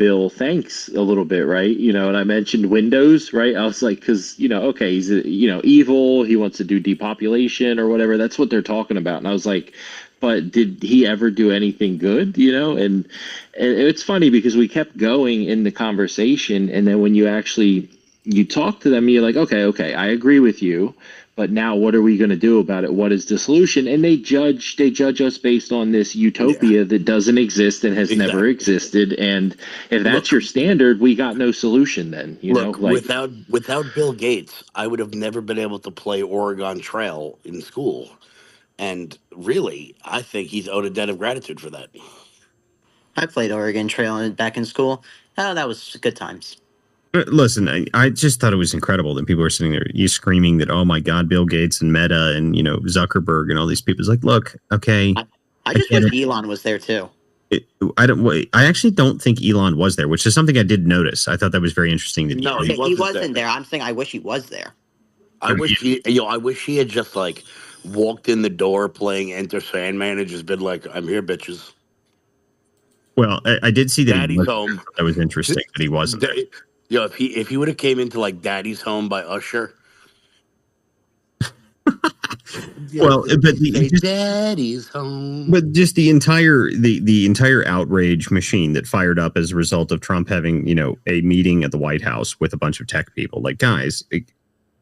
Bill thanks a little bit, right? And I mentioned Windows, right? I was like, because okay, he's evil. He wants to do depopulation or whatever. That's what they're talking about. And I was like, but did he ever do anything good? And it's funny because we kept going in the conversation, and then when you talk to them, you're like, okay, I agree with you, but now what are we going to do about it? What is the solution? And they judge us based on this utopia that doesn't exist and has never existed. And if that's your standard, we got no solution then, without Bill Gates, I would have never been able to play Oregon Trail in school. And really, I think he's owed a debt of gratitude for that. I played Oregon Trail back in school. Oh, that was good times. Listen, I just thought it was incredible that people were sitting there screaming that, oh my God, Bill Gates and Meta and, Zuckerberg and all these people. It's like, look, okay. I just wish Elon was there too. I actually don't think Elon was there, which is something I did notice. I thought that was very interesting. That he wasn't there. I'm saying I wish he was there. I wish he had just like walked in the door playing Enter Sandman and just been like, I'm here, bitches. Well, I did see that Daddy's home. That was interesting that he wasn't there. If he would have came into like Daddy's Home by Usher. Well, but Daddy's Home. But just the entire outrage machine that fired up as a result of Trump having, a meeting at the White House with a bunch of tech people. Like, guys,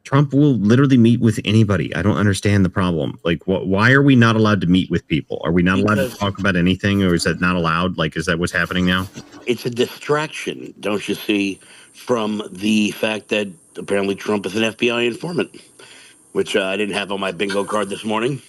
Trump will literally meet with anybody. I don't understand the problem. Like, why are we not allowed to meet with people? Are we not allowed to talk about anything, or is that not allowed? Like, is that what's happening now? It's a distraction, don't you see, from the fact that apparently Trump is an FBI informant, which I didn't have on my bingo card this morning.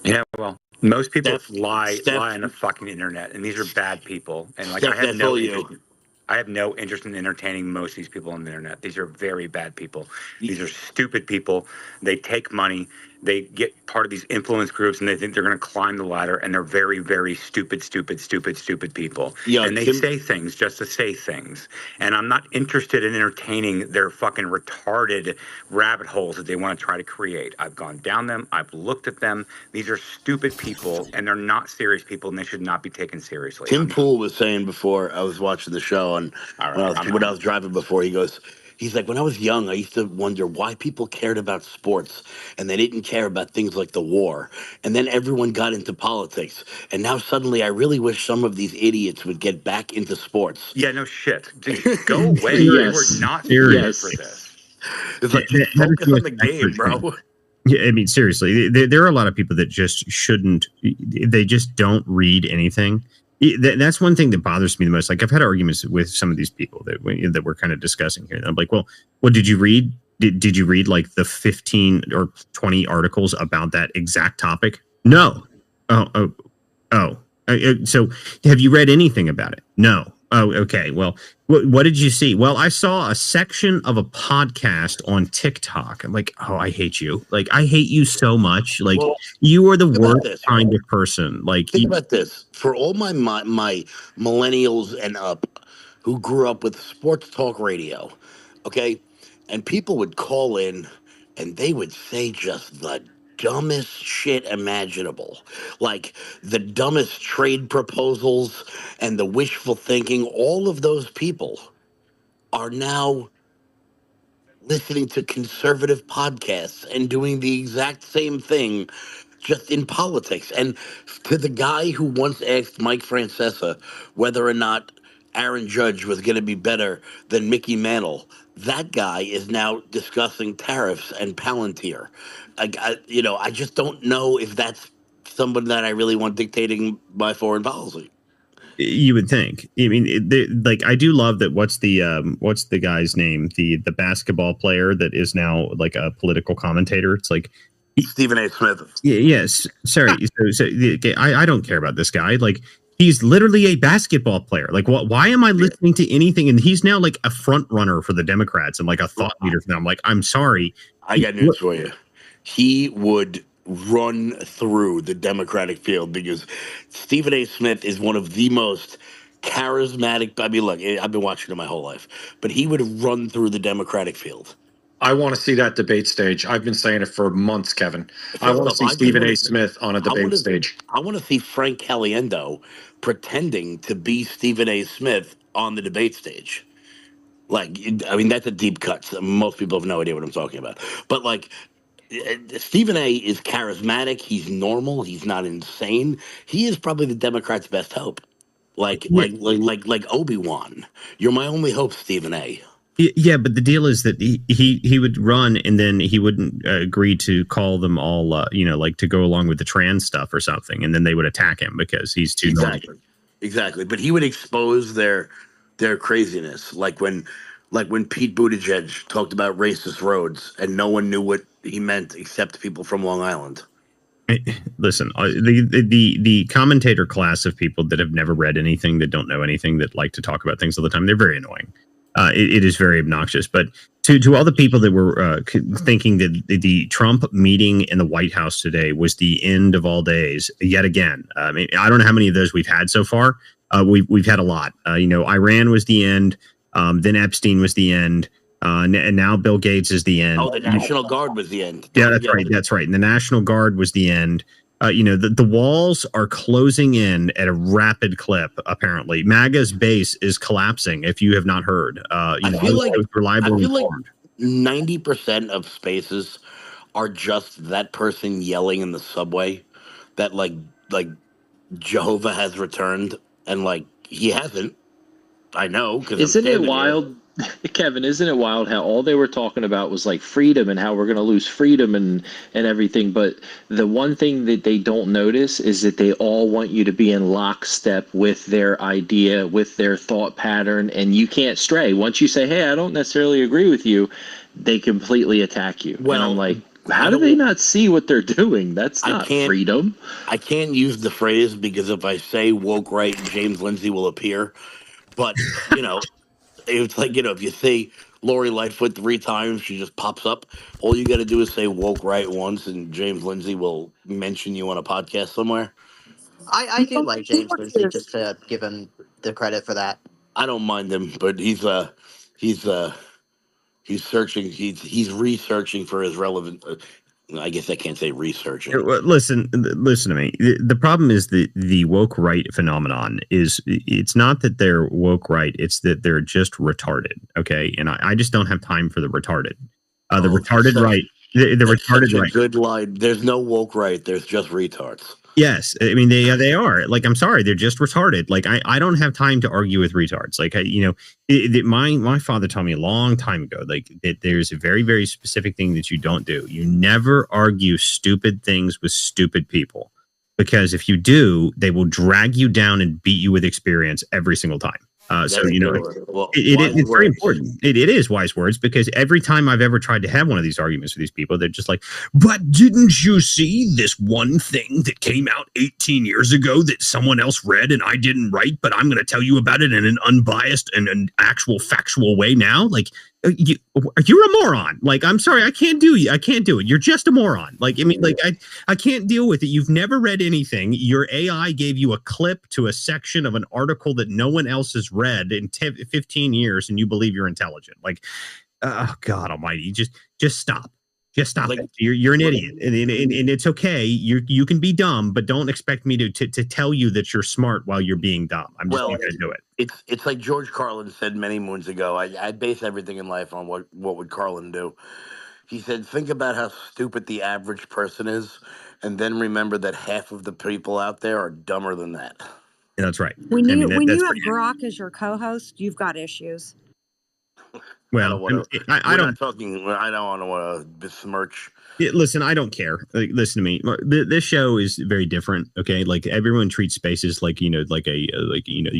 Yeah, well, most people lie on the fucking internet, and these are bad people. And like, I have no interest in entertaining most of these people on the internet. These are very bad people. These are stupid people. They take money. They get part of these influence groups, and they think they're going to climb the ladder, and they're very, very stupid people. And they say things just to say things. And I'm not interested in entertaining their fucking retarded rabbit holes that they want to try to create. I've gone down them. I've looked at them. These are stupid people, and they're not serious people, and they should not be taken seriously. Tim Pool was saying before I was watching the show, and when I was driving before, he's like, when I was young, I used to wonder why people cared about sports and they didn't care about things like the war. And then everyone got into politics. And now suddenly I really wish some of these idiots would get back into sports. Yeah, no shit. Go away. We're not serious for this. It's like, focus on the game, bro. Yeah, I mean, seriously, there are a lot of people that just shouldn't. They just don't read anything. That's one thing that bothers me the most. Like, I've had arguments with some of these people that we're kind of discussing here. And I'm like, well, did you read? Did you read like the 15 or 20 articles about that exact topic? No. So have you read anything about it? No. Oh, okay. Well, what did you see? Well, I saw a section of a podcast on TikTok. I'm like, oh, I hate you. Like, I hate you so much. Like, you are the worst kind of person. Like, think about this. For all my millennials and up who grew up with sports talk radio, okay, and people would call in and they would say just the dumbest shit imaginable, like the dumbest trade proposals and the wishful thinking. All of those people are now listening to conservative podcasts and doing the exact same thing, just in politics. And to the guy who once asked Mike Francesa whether or not Aaron Judge was going to be better than Mickey Mantle, that guy is now discussing tariffs and Palantir. I just don't know if that's somebody that I really want dictating my foreign policy. You would think. I mean, like, I do love that. What's the guy's name? The basketball player that is now like a political commentator. It's like Stephen A. Smith. Yes. Sorry. I don't care about this guy. Like, he's literally a basketball player. Like, why am I listening to anything? And he's now like a front runner for the Democrats and like a thought leader for them. I'm like, I'm sorry. I got news for you. He would run through the Democratic field because Stephen A. Smith is one of the most charismatic. I mean, look, I've been watching him my whole life, but he would run through the Democratic field. I want to see that debate stage. I've been saying it for months, Kevin. I want to see Stephen A. Smith on a debate stage. I want to see Frank Caliendo pretending to be Stephen A. Smith on the debate stage. Like, I mean, that's a deep cut. So most people have no idea what I'm talking about. But like, Stephen A. is charismatic. He's normal. He's not insane. He is probably the Democrats' best hope. Like Obi-Wan. You're my only hope, Stephen A. Yeah, but the deal is that he would run and then he wouldn't agree to call them all, like to go along with the trans stuff or something, and then they would attack him because he's too normal. Exactly. But he would expose their craziness, like when Pete Buttigieg talked about racist roads and no one knew what he meant except people from Long Island. Listen, the commentator class of people that have never read anything, that don't know anything, that like to talk about things all the time, they're very annoying. It is very obnoxious. But to all the people that were thinking that the Trump meeting in the White House today was the end of all days, yet again, I mean, I don't know how many of those we've had so far. We've had a lot. Iran was the end. Then Epstein was the end. And now Bill Gates is the end. Oh, the National Guard was the end. Yeah, that's right. That's right. And the National Guard was the end. The walls are closing in at a rapid clip, apparently. MAGA's base is collapsing, if you have not heard. I feel like 90% of spaces are just that person yelling in the subway that like Jehovah has returned, and like he hasn't. I know, because isn't it wild, Kevin? Isn't it wild how all they were talking about was like freedom and how we're going to lose freedom and everything? But the one thing that they don't notice is that they all want you to be in lockstep with their idea, with their thought pattern, and you can't stray. Once you say, "Hey, I don't necessarily agree with you," they completely attack you. Well, and I'm like, how do they not see what they're doing? That's not freedom. I can't use the phrase because if I say woke right, James Lindsay will appear. But, it's like, if you say Lori Lightfoot 3 times, she just pops up. All you got to do is say woke right once, and James Lindsay will mention you on a podcast somewhere. I do like James Lindsay, just to give him the credit for that. I don't mind him, but he's searching. He's researching for his relevant. I guess I can't say researching. Listen to me. The problem is the woke right phenomenon is it's not that they're woke right. It's that they're just retarded. Okay. And I just don't have time for the retarded. The retarded right. The retarded right. Good line. There's no woke right. There's just retards. Yes, I mean they are. Like, I'm sorry, they're just retarded. Like, I don't have time to argue with retards. Like, my father taught me a long time ago, like, that there's a very, very specific thing that you don't do. You never argue stupid things with stupid people, because if you do, they will drag you down and beat you with experience every single time. It's very important. It is wise words, because every time I've ever tried to have one of these arguments with these people, they're just like, but didn't you see this one thing that came out 18 years ago that someone else read and I didn't write, but I'm going to tell you about it in an unbiased and an actual factual way now? Like, you're a moron. Like, I'm sorry, I can't do it. You're just a moron. Like, I mean, like, I can't deal with it. You've never read anything. Your AI gave you a clip to a section of an article that no one else has read in 15 years, and you believe you're intelligent. Like, oh God Almighty, just stop. Just stop it. You're an idiot, and it's okay. You can be dumb, but don't expect me to tell you that you're smart while you're being dumb. I'm just not going to do it. It's like George Carlin said many moons ago. I base everything in life on what would Carlin do. He said, think about how stupid the average person is, and then remember that half of the people out there are dumber than that. Yeah, that's right. When you have Grok as your co-host, you've got issues. Well, I don't want to besmirch. Listen, I don't care. Like, listen to me. This show is very different. Okay, like, everyone treats spaces like you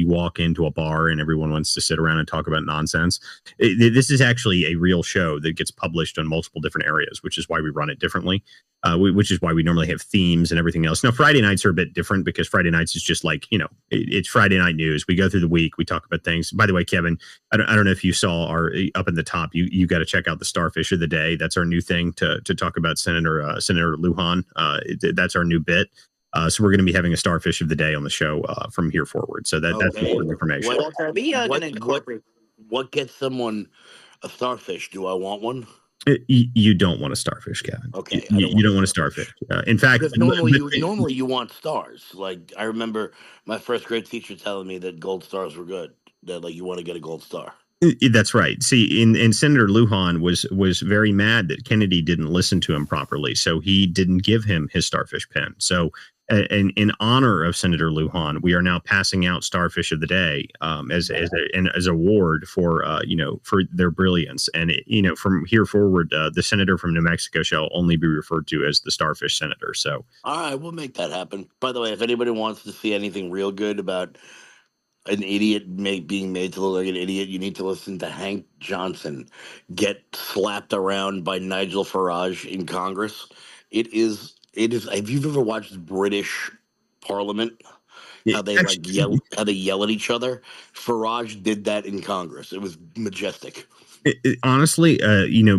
walk into a bar and everyone wants to sit around and talk about nonsense. This is actually a real show that gets published on multiple different areas, which is why we run it differently. Which is why we normally have themes and everything else. Now, Friday nights are a bit different, because Friday nights is just like, it's Friday night news. We go through the week, we talk about things. By the way, Kevin, I don't know if you saw our up in the top. You got to check out the Starfish of the Day. That's our new thing to talk about Senator Lujan. That's our new bit. So we're going to be having a Starfish of the Day on the show from here forward. So that's important information. What gets someone a starfish? Do I want one? You don't want a starfish, Kevin. Okay, you don't want a starfish. In fact, normally you want stars. Like, I remember my first grade teacher telling me that gold stars were good. that like you want to get a gold star. That's right. See, and Senator Lujan was very mad that Kennedy didn't listen to him properly, so he didn't give him his starfish pen. So, in honor of Senator Lujan, we are now passing out Starfish of the Day as an award for for their brilliance. And from here forward, the senator from New Mexico shall only be referred to as the Starfish Senator. So, all right, we'll make that happen. By the way, if anybody wants to see anything real good about an idiot being made to look like an idiot, you need to listen to Hank Johnson get slapped around by Nigel Farage in Congress. It is. Have you ever watched British Parliament? How they how they yell at each other. Farage did that in Congress. It was majestic. Honestly,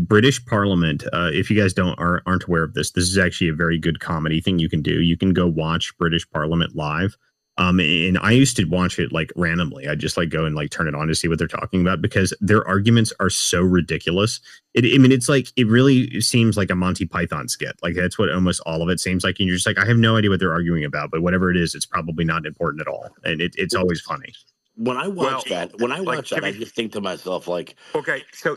British Parliament. If you guys aren't aware of this is actually a very good comedy thing you can do. You can go watch British Parliament live. And I used to watch it like randomly. I just like go and like turn it on to see what they're talking about because their arguments are so ridiculous. It's like it really seems like a Monty Python skit. Like that's what almost all of it seems like. And you're just like, I have no idea what they're arguing about, but whatever it is, it's probably not important at all. And it's always funny. When I watch that, I just think to myself, like, okay, so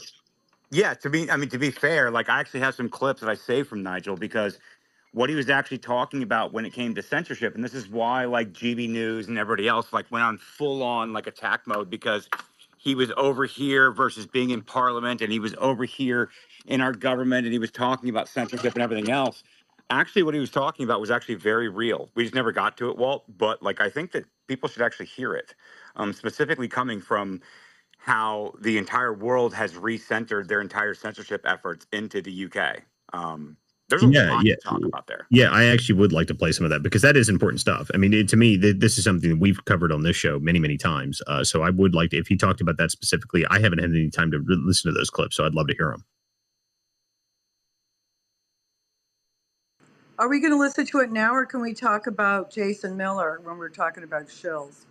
yeah, to be fair, like I actually have some clips that I saved from Nigel because what he was actually talking about when it came to censorship, and this is why like GB News and everybody else like went on full on like attack mode because he was over here versus being in Parliament, and he was over here in our government, and he was talking about censorship and everything else. Actually, what he was talking about was actually very real. We just never got to it, Walt. But like, I think that people should actually hear it, specifically coming from how the entire world has recentered their entire censorship efforts into the UK. There's a lot to talk about there. Yeah, I actually would like to play some of that because that is important stuff. I mean, to me, this is something that we've covered on this show many, many times. So I would like to, if he talked about that specifically, I haven't had any time to listen to those clips, so I'd love to hear them. Are we going to listen to it now, or can we talk about Jason Miller when we're talking about shills?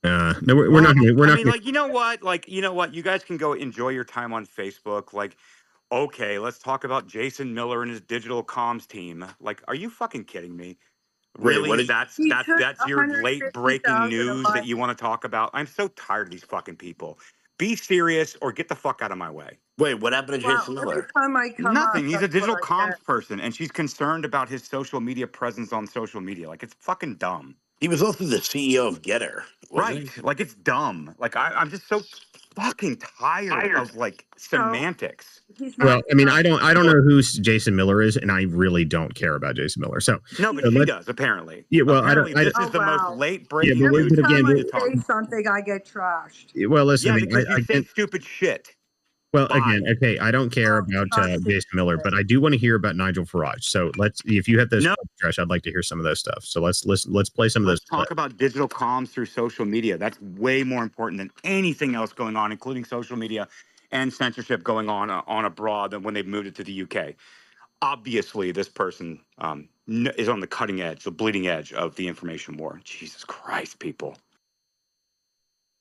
No, we're not. We're not. I mean, like, you know what? You guys can go enjoy your time on Facebook. Like, okay, let's talk about Jason Miller and his digital comms team. Like, are you fucking kidding me? Really? That's your late breaking news that you want to talk about? I'm so tired of these fucking people. Be serious or get the fuck out of my way. Wait, what happened to Jason Miller? Nothing. He's a digital comms person, and she's concerned about his social media presence on social media. Like, it's fucking dumb. He was also the CEO of Getter. Right. Like, it's dumb. Like, I'm just so fucking tired of, like, semantics. Well, I mean, I don't know who Jason Miller is, and I really don't care about Jason Miller. So no, but he does apparently. Yeah, well, apparently this is the most late breaking news. Every time I say something, I get trashed. Well, listen, yeah, because you say stupid shit. Well, again, okay, I don't care about Jason Miller, but I do want to hear about Nigel Farage. So if you have those, Josh, I'd like to hear some of those stuff. So let's play some of those. Talk about digital comms through social media. That's way more important than anything else going on, including social media and censorship going on abroad than when they've moved it to the UK. Obviously, this person is on the cutting edge, the bleeding edge of the information war. Jesus Christ, people.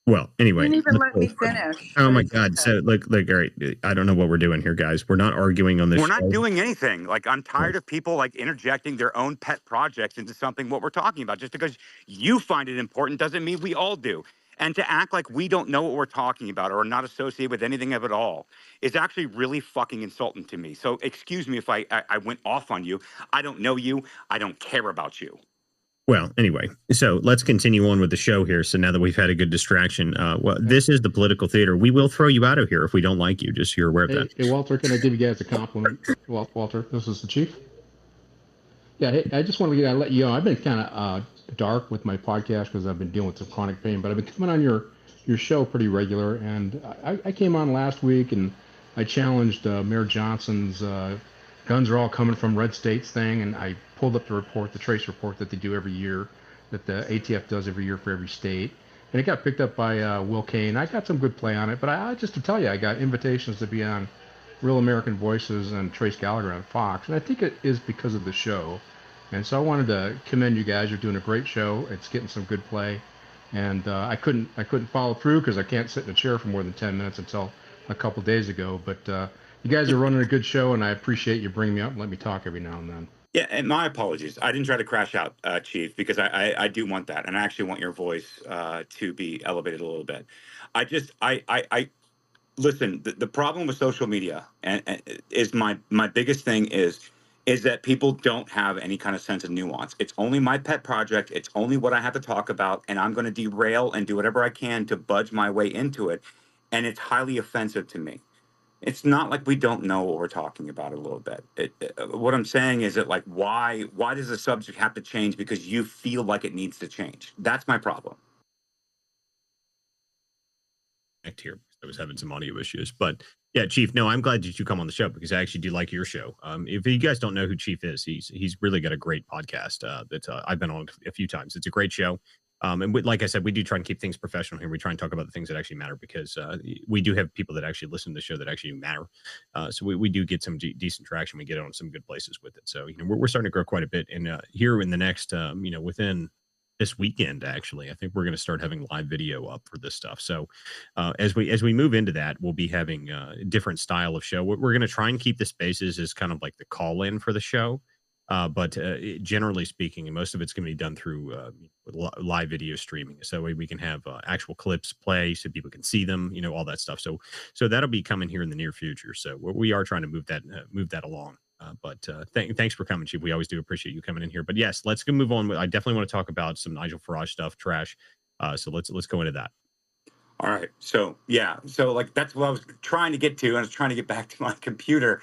Well, anyway. You didn't even let me finish. Oh my God. Okay. So look, all right. I don't know what we're doing here, guys. We're not arguing on this. We're not doing anything. Like, I'm tired of people like interjecting their own pet projects into something what we're talking about. Just because you find it important doesn't mean we all do. And to act like we don't know what we're talking about or are not associated with anything of it all is actually really fucking insulting to me. So excuse me if I went off on you. I don't know you. I don't care about you. Well, anyway, so let's continue on with the show here. So now that we've had a good distraction, this is the political theater. We will throw you out of here if we don't like you. Just so you're aware of that. Hey, Walter, can I give you guys a compliment? Walter, this is the chief. Yeah, hey, I just want to let you know, I've been kind of dark with my podcast because I've been dealing with some chronic pain, but I've been coming on your show pretty regular, and I came on last week and I challenged Mayor Johnson's guns are all coming from red states thing, and I pulled up the report, the trace report that they do every year, that the ATF does every year for every state, and it got picked up by Will Kane. I got some good play on it, but I just to tell you, I got invitations to be on Real American Voices and Trace Gallagher on Fox, and I think it is because of the show. And so I wanted to commend you guys. You're doing a great show. It's getting some good play, and I couldn't follow through because I can't sit in a chair for more than 10 minutes until a couple days ago. But you guys are running a good show, and I appreciate you bringing me up and let me talk every now and then. Yeah, and my apologies. I didn't try to crash out, Chief, because I do want that, and I actually want your voice to be elevated a little bit. I listen. The problem with social media and is my biggest thing is that people don't have any kind of sense of nuance. It's only my pet project. It's only what I have to talk about, and I'm going to derail and do whatever I can to budge my way into it, and it's highly offensive to me. It's not like we don't know what we're talking about a little bit. What I'm saying is that like why does the subject have to change because you feel like it needs to change? That's my problem. Here, I was having some audio issues, but yeah, Chief. No, I'm glad that you come on the show because I actually do like your show. If you guys don't know who Chief is, he's really got a great podcast that I've been on a few times. It's a great show. And like I said, we do try and keep things professional here. We try and talk about the things that actually matter because we do have people that actually listen to the show that actually matter. So we do get some decent traction. We get on some good places with it. So we're starting to grow quite a bit. And here in the next within this weekend, actually, I think we're going to start having live video up for this stuff. So as we move into that, we'll be having a different style of show. We're going to try and keep the spaces as kind of like the call in for the show. But generally speaking, and most of it's going to be done through live video streaming. So we can have actual clips play so people can see them, all that stuff. So that'll be coming here in the near future. So we are trying to move that along. But thanks for coming, Chief. We always do appreciate you coming in here. But yes, let's go move on. I definitely want to talk about some Nigel Farage stuff, trash. So let's go into that. All right. So yeah. So like that's what I was trying to get to. And I was trying to get back to my computer.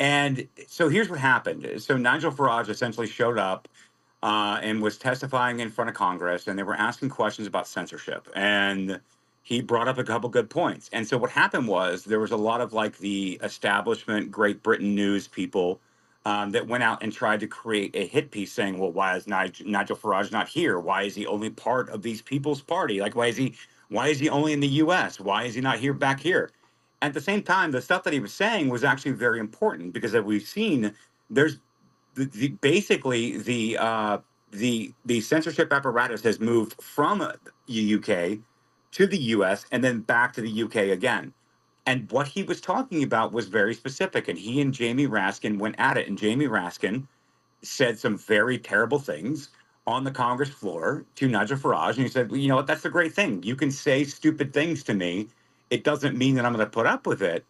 And so here's what happened. So Nigel Farage essentially showed up and was testifying in front of Congress, and they were asking questions about censorship. And he brought up a couple good points. And so what happened was there was a lot of like the establishment Great Britain news people that went out and tried to create a hit piece saying, well, why is Nigel Farage not here? Why is he only part of these people's party? Like, why is he only in the U.S.? Why is he not here back here? At the same time, the stuff that he was saying was actually very important because as we've seen, there's basically the censorship apparatus has moved from the UK to the US and then back to the UK again. And what he was talking about was very specific. And he and Jamie Raskin went at it. And Jamie Raskin said some very terrible things on the Congress floor to Nigel Farage. And he said, well, you know what? That's a great thing. You can say stupid things to me. It doesn't mean that I'm going to put up with it.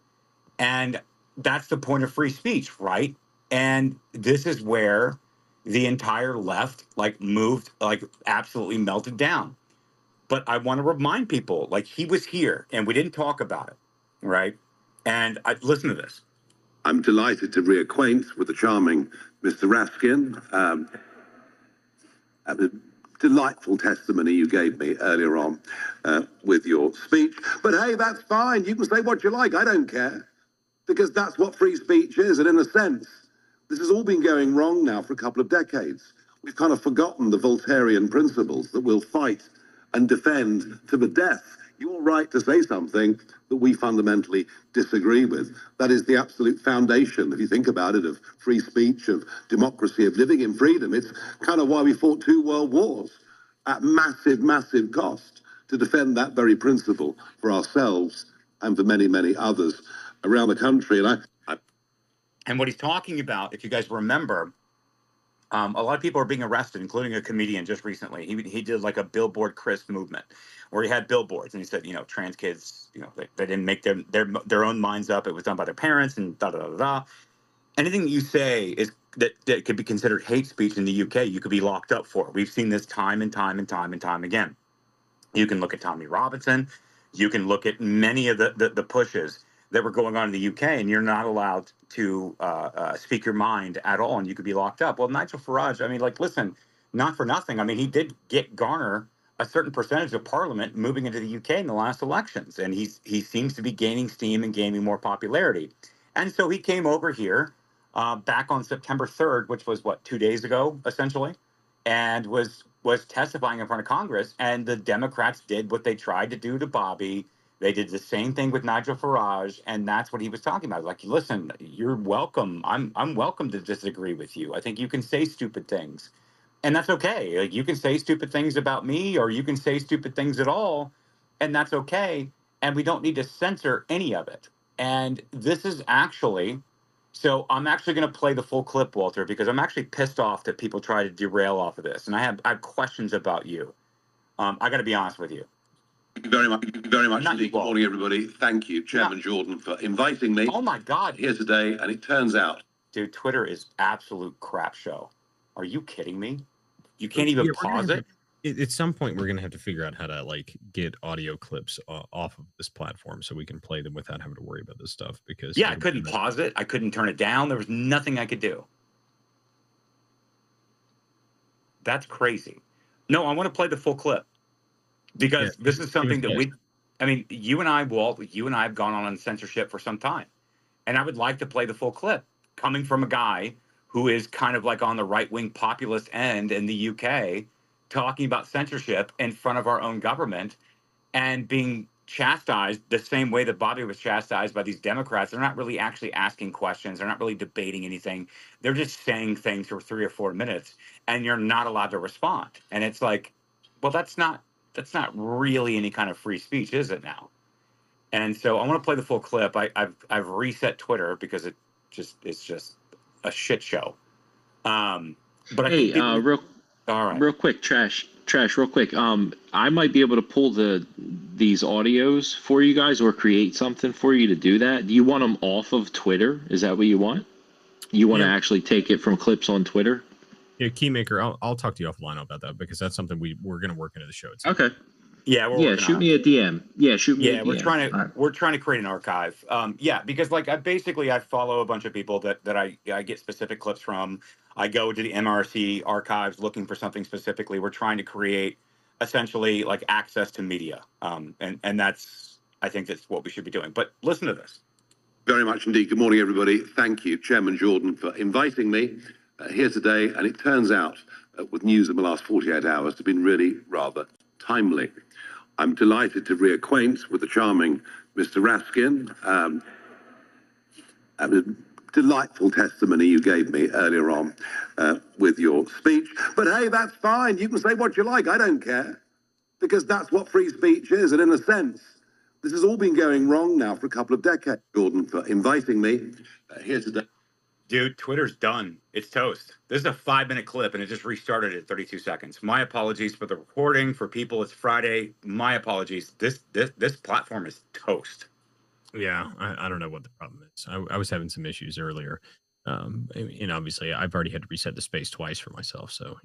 And that's the point of free speech, right? And this is where the entire left like moved, like absolutely melted down. But I want to remind people, like he was here and we didn't talk about it, right? And listen to this. I'm delighted to reacquaint with the charming Mr. Raskin. A delightful testimony you gave me earlier on with your speech. But hey, that's fine. You can say what you like. I don't care. Because that's what free speech is. And in a sense, this has all been going wrong now for a couple of decades. We've kind of forgotten the Voltairean principles that we'll fight and defend to the death your right to say something that we fundamentally disagree with. That is the absolute foundation, if you think about it, of free speech, of democracy, of living in freedom. It's kind of why we fought 2 world wars at massive, massive cost to defend that very principle for ourselves and for many, many others around the country. And what he's talking about, if you guys remember, a lot of people are being arrested, including a comedian just recently. He did like a billboard Chris movement where he had billboards and he said, trans kids, they didn't make their own minds up. It was done by their parents and da da da da. Anything that you say is that could be considered hate speech in the UK, you could be locked up for. We've seen this time and time and time and time again. You can look at Tommy Robinson. You can look at many of the pushes that were going on in the UK, and you're not allowed to speak your mind at all, and you could be locked up. Well, Nigel Farage, I mean, like, listen, not for nothing. I mean, he did garner a certain percentage of Parliament moving into the UK in the last elections, and he seems to be gaining steam and gaining more popularity. And so he came over here back on September 3rd, which was, 2 days ago, essentially, and was testifying in front of Congress, and the Democrats did what they tried to do to Bobby. They did the same thing with Nigel Farage, and that's what he was talking about. Like, listen, you're welcome. I'm welcome to disagree with you. I think you can say stupid things, and that's okay. Like, you can say stupid things about me, or you can say stupid things at all, and that's okay. And we don't need to censor any of it. And this is actually So I'm actually going to play the full clip, Walter, because I'm actually pissed off that people try to derail off of this, and I have questions about you. I got to be honest with you. Very much Not you, indeed. Good Walt. morning, everybody. Thank you, Chairman Jordan, for inviting me Oh my God. here today. And it turns out, Dude, Twitter is absolute crap show. Are you kidding me? You can't even pause it? At some point, we're going to have to figure out how to like get audio clips off of this platform so we can play them without having to worry about this stuff. Because yeah, I couldn't pause it. I couldn't turn it down. There was nothing I could do. That's crazy. No, I want to play the full clip because this is something that I mean, you and I, Walt, you and I have gone on censorship for some time. And I would like to play the full clip coming from a guy who is kind of like on the right-wing populist end in the UK, talking about censorship in front of our own government and being chastised the same way that Bobby was chastised by these Democrats. They're not really actually asking questions. They're not really debating anything. They're just saying things for 3 or 4 minutes, and you're not allowed to respond. And it's like, well, that's not really any kind of free speech, is it now? And so I want to play the full clip. I've reset Twitter because it's just a shit show. But hey, real quick, trash, real quick. I might be able to pull these audios for you guys or create something for you to do that. Do you want them off of Twitter? Is that what you want? You want to actually take it from clips on Twitter? Yeah, Keymaker, I'll talk to you offline about that because that's something we're going to work into the show. Okay. Yeah, shoot me a DM. Yeah, shoot me a DM. We're trying to create an archive. Yeah, because like I follow a bunch of people that I get specific clips from. I go to the MRC archives looking for something specifically. We're trying to create essentially like access to media. And I think that's what we should be doing. But listen to this. very much indeed. Good morning, everybody. Thank you, Chairman Jordan, for inviting me here today. And it turns out, with news in the last 48 hours, to have been really rather timely. I'm delighted to reacquaint with the charming Mr. Raskin. Delightful testimony you gave me earlier on with your speech. But hey, that's fine. You can say what you like. I don't care. Because that's what free speech is. And in a sense, this has all been going wrong now for a couple of decades. Jordan, for inviting me here today. Dude, Twitter's done. It's toast. This is a 5-minute clip, and it just restarted at 32 seconds. My apologies for the recording. For people, it's Friday. My apologies. This platform is toast. Yeah, I don't know what the problem is. I was having some issues earlier. And obviously, I've already had to reset the space twice for myself. So,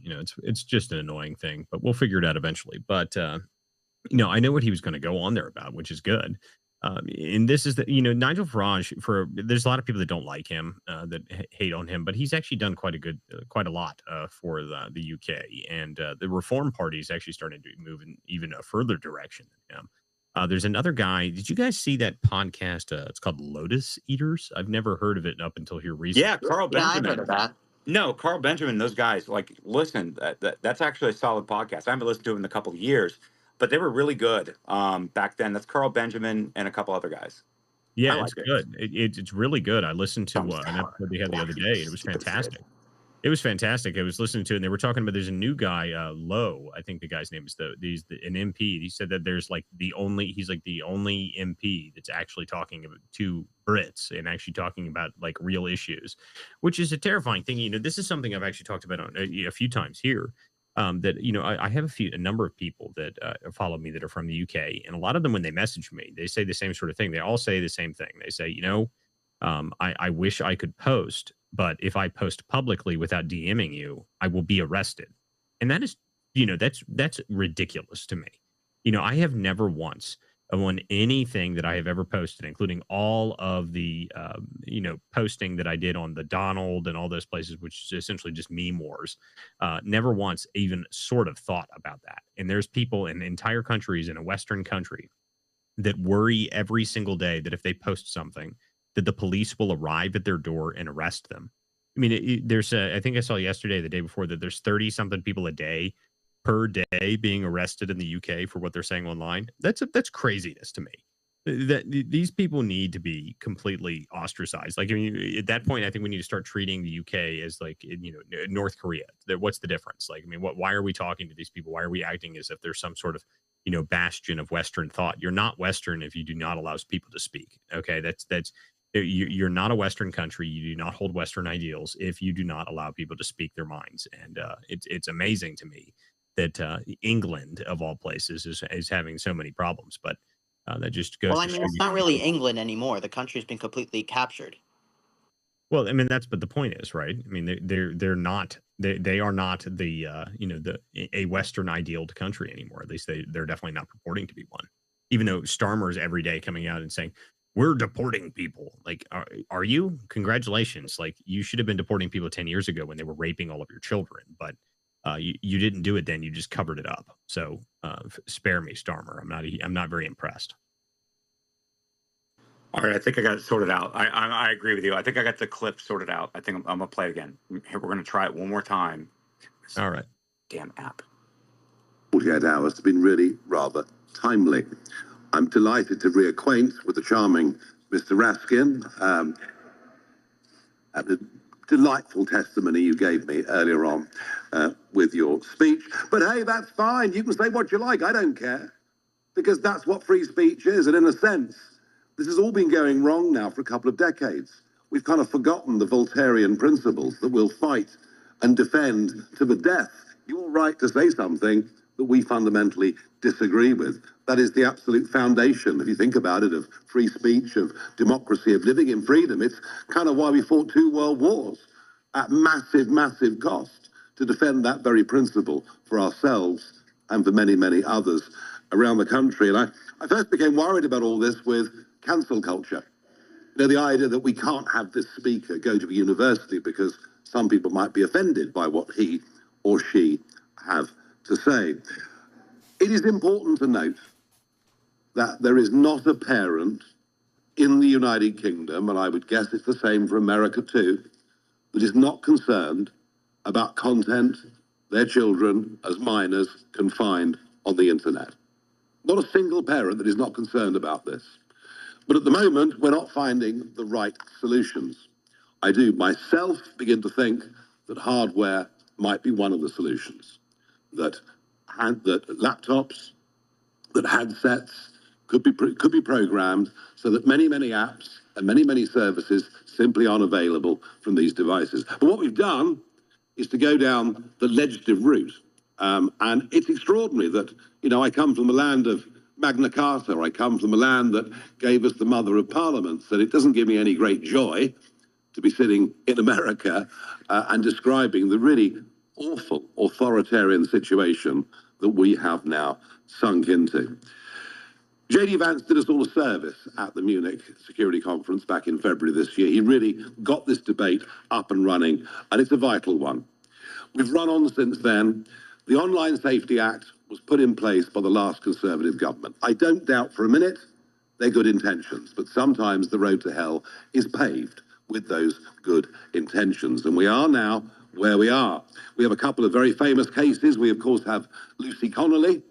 it's just an annoying thing, but we'll figure it out eventually. But, I know what he was going to go on there about, which is good. And this is Nigel Farage, there's a lot of people that don't like him, that hate on him, but he's actually done quite a lot for the UK, and the Reform Party is actually starting to move in even a further direction than him. There's another guy. Did you guys see that podcast? It's called Lotus Eaters. I've never heard of it up until here recently. Yeah, Carl Benjamin. Yeah, I've heard of that. No, Carl Benjamin, those guys, like, listen, that's actually a solid podcast. I haven't listened to it in a couple of years, but they were really good back then. That's Carl Benjamin and a couple other guys. Yeah, it's good. It's really good. I listened to an episode they had the other day, and it was fantastic. It was fantastic. I was listening to it, and they were talking about there's a new guy, Lowe. I think the guy's name is an MP. He said that there's like the only MP that's actually talking to Brits and actually talking about like real issues, which is a terrifying thing. This is something I've actually talked about on a few times here. That I have a number of people that follow me that are from the UK, and a lot of them, when they message me, they say the same sort of thing. They all say the same thing. They say, I wish I could post, but if I post publicly without DMing you, I will be arrested. And that is, that's ridiculous to me. I have never once on anything that I have ever posted, including all of the, posting that I did on the Donald and all those places, which is essentially just meme wars, never once even sort of thought about that. And there's people in entire countries in a Western country that worry every single day that if they post something, that the police will arrive at their door and arrest them. I mean, I think I saw yesterday, the day before, that there's 30-something people a day per day being arrested in the UK for what they're saying online. That's craziness to me. That these people need to be completely ostracized. Like, I mean, at that point, I think we need to start treating the UK as like, North Korea. What's the difference? Like, I mean, why are we talking to these people? Why are we acting as if there's some sort of, bastion of Western thought? You're not Western if you do not allow people to speak. Okay, that's You're not a Western country. You do not hold Western ideals if you do not allow people to speak their minds. And it's amazing to me that England, of all places, is having so many problems. But that just goes Well, I to mean, show it's you. not really England anymore. The country's been completely captured. Well, I mean, but the point is, right? I mean, they're not they are not the a Western idealed country anymore. At least they're definitely not purporting to be one. Even though Starmer's every day coming out and saying we're deporting people. Like, are you? Congratulations! Like, you should have been deporting people 10 years ago when they were raping all of your children, but you didn't do it then. You just covered it up. So spare me, Starmer. I'm not very impressed. All right, I think I got it sorted out. I agree with you. I think I got the clip sorted out. I think I'm gonna play it again. Here, we're gonna try it one more time. All right. Damn app. 48 hours has been really rather timely. I'm delighted to reacquaint with the charming Mr. Raskin. The delightful testimony you gave me earlier on with your speech. But hey, that's fine. You can say what you like. I don't care. Because that's what free speech is. And in a sense, this has all been going wrong now for a couple of decades. We've kind of forgotten the Voltairean principles that we'll fight and defend to the death your right to say something that we fundamentally disagree with. That is the absolute foundation, if you think about it, of free speech, of democracy, of living in freedom. It's kind of why we fought 2 world wars at massive, massive cost to defend that very principle for ourselves and for many, many others around the country. And I first became worried about all this with cancel culture. You know, the idea that we can't have this speaker go to a university because some people might be offended by what he or she have to say. It is important to note that there is not a parent in the United Kingdom, and I would guess it's the same for America too, that is not concerned about content their children as minors can find on the internet. Not a single parent that is not concerned about this. But at the moment, we're not finding the right solutions. I do myself begin to think that hardware might be one of the solutions. That laptops, that handsets could be programmed so that many, many apps and many, many services simply aren't available from these devices. But what we've done is to go down the legislative route. And it's extraordinary that, you know, I come from the land of Magna Carta, I come from the land that gave us the mother of parliaments, and it doesn't give me any great joy to be sitting in America and describing the really awful authoritarian situation that we have now sunk into. JD Vance did us all a service at the Munich Security Conference back in February this year. He really got this debate up and running, and it's a vital one. We've run on since then. The Online Safety Act was put in place by the last Conservative government. I don't doubt for a minute they're good intentions, but sometimes the road to hell is paved with those good intentions. And we are now where we are. We have a couple of very famous cases. We, of course, have Lucy Connolly,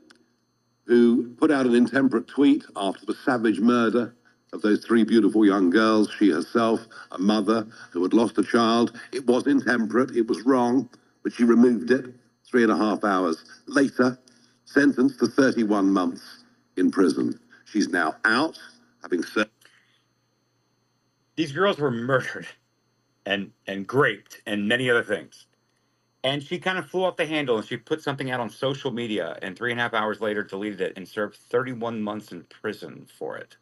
who put out an intemperate tweet after the savage murder of those 3 beautiful young girls. She herself, a mother who had lost a child. It was intemperate, it was wrong, but she removed it 3.5 hours later, sentenced to 31 months in prison. She's now out, having served. These girls were murdered and raped and many other things. And she kind of flew off the handle and she put something out on social media and 3.5 hours later deleted it and served 31 months in prison for it.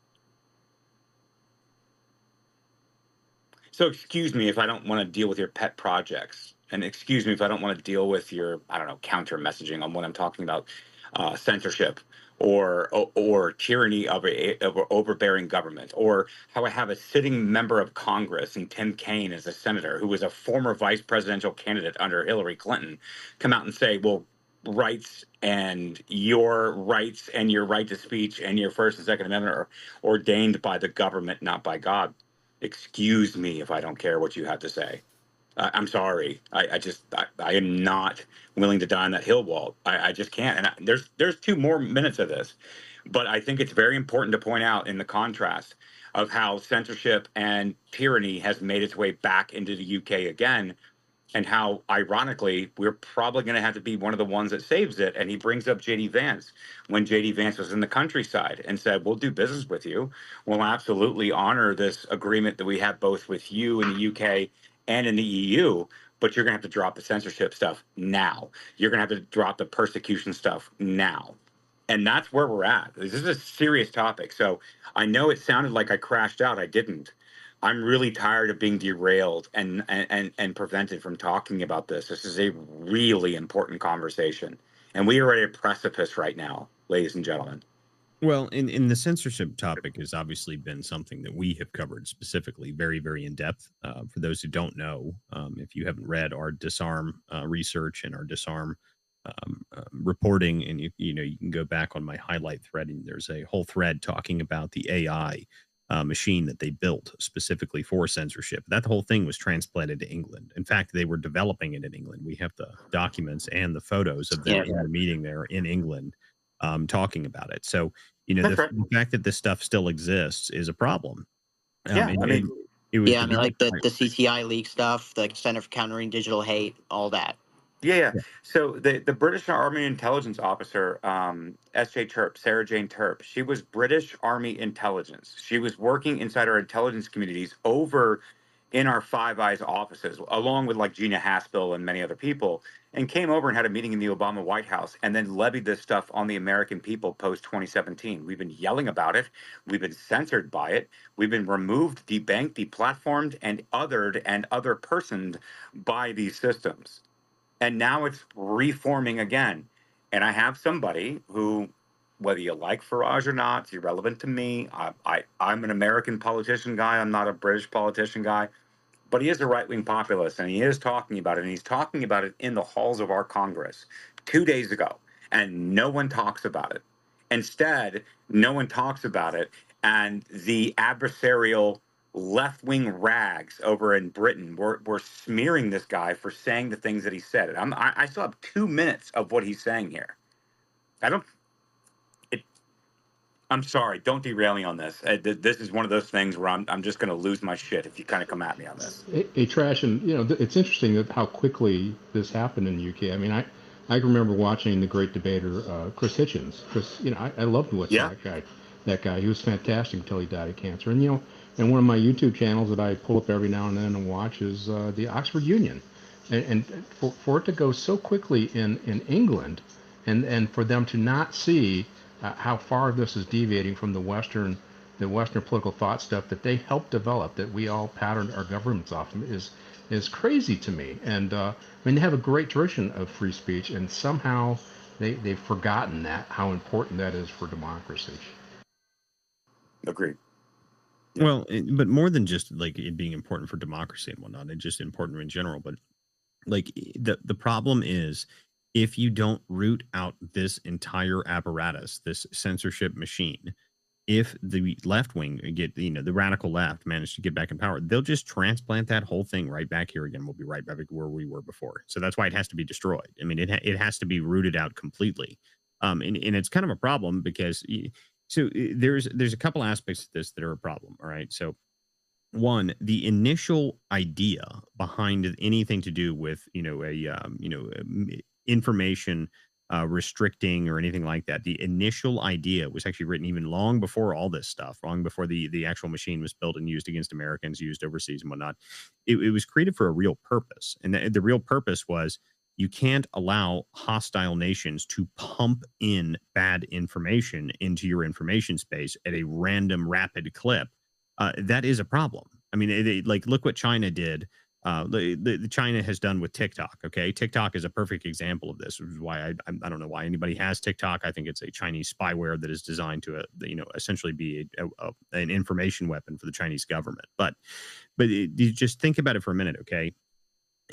So excuse me if I don't want to deal with your pet projects. And excuse me if I don't want to deal with your, I don't know, counter messaging on what I'm talking about, censorship or tyranny of an overbearing government, or how I have a sitting member of Congress and Tim Kaine as a senator who was a former vice presidential candidate under Hillary Clinton come out and say, well, rights and your right to speech and your First and Second Amendment are ordained by the government, not by God. Excuse me if I don't care what you have to say. I'm sorry. I am not willing to die on that hill wall. I just can't. And there's 2 more minutes of this, but I think it's very important to point out in the contrast of how censorship and tyranny has made its way back into the UK again. and how, ironically, we're probably going to have to be one of the ones that saves it. And he brings up JD Vance when JD Vance was in the countryside and said, we'll do business with you. We'll absolutely honor this agreement that we have both with you in the UK and in the EU, but you're going to have to drop the censorship stuff now. You're going to have to drop the persecution stuff now. And that's where we're at. This is a serious topic. So I know it sounded like I crashed out. I didn't. I'm really tired of being derailed and prevented from talking about this. This is a really important conversation. And we are at a precipice right now, ladies and gentlemen. Well, in the censorship topic has obviously been something that we have covered specifically, very, very in depth. For those who don't know, if you haven't read our disarm research and our disarm reporting, and you can go back on my highlight thread, and there's a whole thread talking about the AI machine that they built specifically for censorship. That whole thing was transplanted to England. In fact, they were developing it in England. We have the documents and the photos of them in the meeting there in England talking about it. So, the fact that this stuff still exists is a problem. Like the CTI leak stuff, the Center for Countering Digital Hate, all that. Yeah. So the British Army intelligence officer, S.J. Terp, Sarah Jane Terp, she was British Army intelligence. She was working inside our intelligence communities over in our Five Eyes offices, along with like Gina Haspel and many other people, and came over and had a meeting in the Obama White House and then levied this stuff on the American people post 2017. We've been yelling about it. We've been censored by it. We've been removed, debanked, deplatformed, and othered and other personed by these systems. And now it's reforming again. And I have somebody who, whether you like Farage or not, it's irrelevant to me. I'm an American politician guy. I'm not a British politician guy. But he is a right-wing populist, and he is talking about it. And he's talking about it in the halls of our Congress 2 days ago. And no one talks about it. Instead, no one talks about it. And the adversarial left-wing rags over in Britain were smearing this guy for saying the things that he said. I still have 2 minutes of what he's saying here. I'm sorry. Don't derail me on this. This is one of those things where I'm just going to lose my shit if you kind of come at me on this. Hey, Trash, and it's interesting that how quickly this happened in the UK. I mean, I remember watching the great debater Chris Hitchens. Chris, I loved what's that guy. He was fantastic until he died of cancer. And and one of my YouTube channels that I pull up every now and then and watch is the Oxford Union, and for it to go so quickly in England, and for them to not see how far this is deviating from the Western political thought stuff that they helped develop, that we all patterned our governments off of, is crazy to me. And I mean, they have a great tradition of free speech, and somehow they've forgotten how important that is for democracy. Agreed. Well, but more than just like it being important for democracy and whatnot, it's just important in general. But like the problem is, if you don't root out this entire apparatus, this censorship machine, if the left wing the radical left manage to get back in power, they'll just transplant that whole thing right back here again. We'll be right back where we were before. So that's why it has to be destroyed. I mean, it has to be rooted out completely. And it's kind of a problem because there's a couple aspects of this that are a problem. All right. So one, the initial idea behind anything to do with, information restricting or anything like that. The initial idea was actually written even long before all this stuff, long before the actual machine was built and used against Americans, used overseas and whatnot. It was created for a real purpose. And the real purpose was you can't allow hostile nations to pump in bad information into your information space at a random, rapid clip. That is a problem. I mean, look what China did. The China has done with TikTok. Okay, TikTok is a perfect example of this, which is why I don't know why anybody has TikTok. I think it's a Chinese spyware that is designed to essentially be an information weapon for the Chinese government. But you just think about it for a minute. Okay,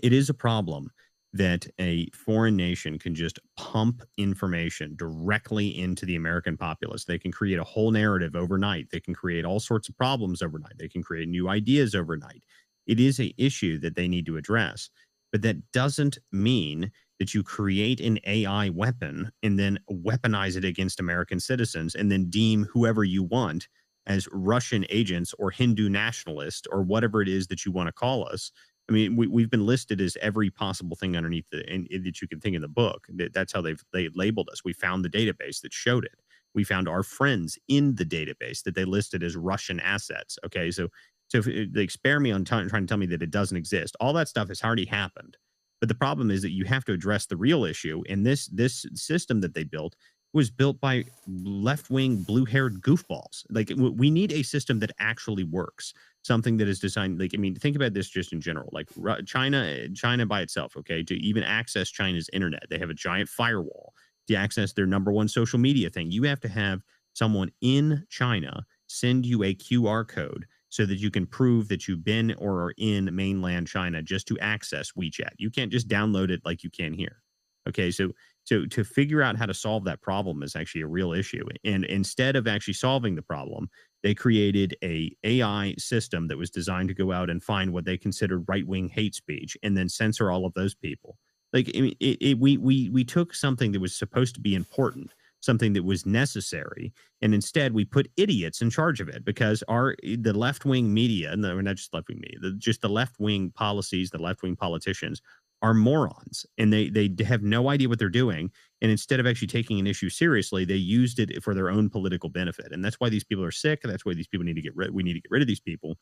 it is a problem that a foreign nation can just pump information directly into the American populace. They can create a whole narrative overnight. They can create all sorts of problems overnight. They can create new ideas overnight. It is an issue that they need to address, but that doesn't mean that you create an AI weapon and then weaponize it against American citizens and then deem whoever you want as Russian agents or Hindu nationalists or whatever it is that you want to call us I mean, we've been listed as every possible thing underneath that you can think in the book. That's how they labeled us. We found the database that showed it. We found our friends in the database that they listed as Russian assets. Okay, so if they spare me on trying to tell me that it doesn't exist. All that stuff has already happened. But the problem is that you have to address the real issue. And this system that they built was built by left-wing, blue-haired goofballs. Like, we need a system that actually works. Something that is designed, like, I mean, think about this just in general. Like, China by itself, okay, to even access China's internet, they have a giant firewall. To access their number one social media thing, you have to have someone in China send you a QR code so that you can prove that you've been or are in mainland China just to access WeChat. You can't just download it like you can here. Okay, so to figure out how to solve that problem is actually a real issue. And instead of actually solving the problem, they created a AI system that was designed to go out and find what they considered right-wing hate speech and then censor all of those people. Like, I mean, we took something that was supposed to be important, something that was necessary, and instead we put idiots in charge of it because the left-wing media, no, not just left-wing media, just the left-wing policies, the left-wing politicians are morons, and they have no idea what they're doing. And instead of actually taking an issue seriously, they used it for their own political benefit. And that's why these people are sick. That's why these people need to get rid. We need to get rid of these people.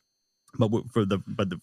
But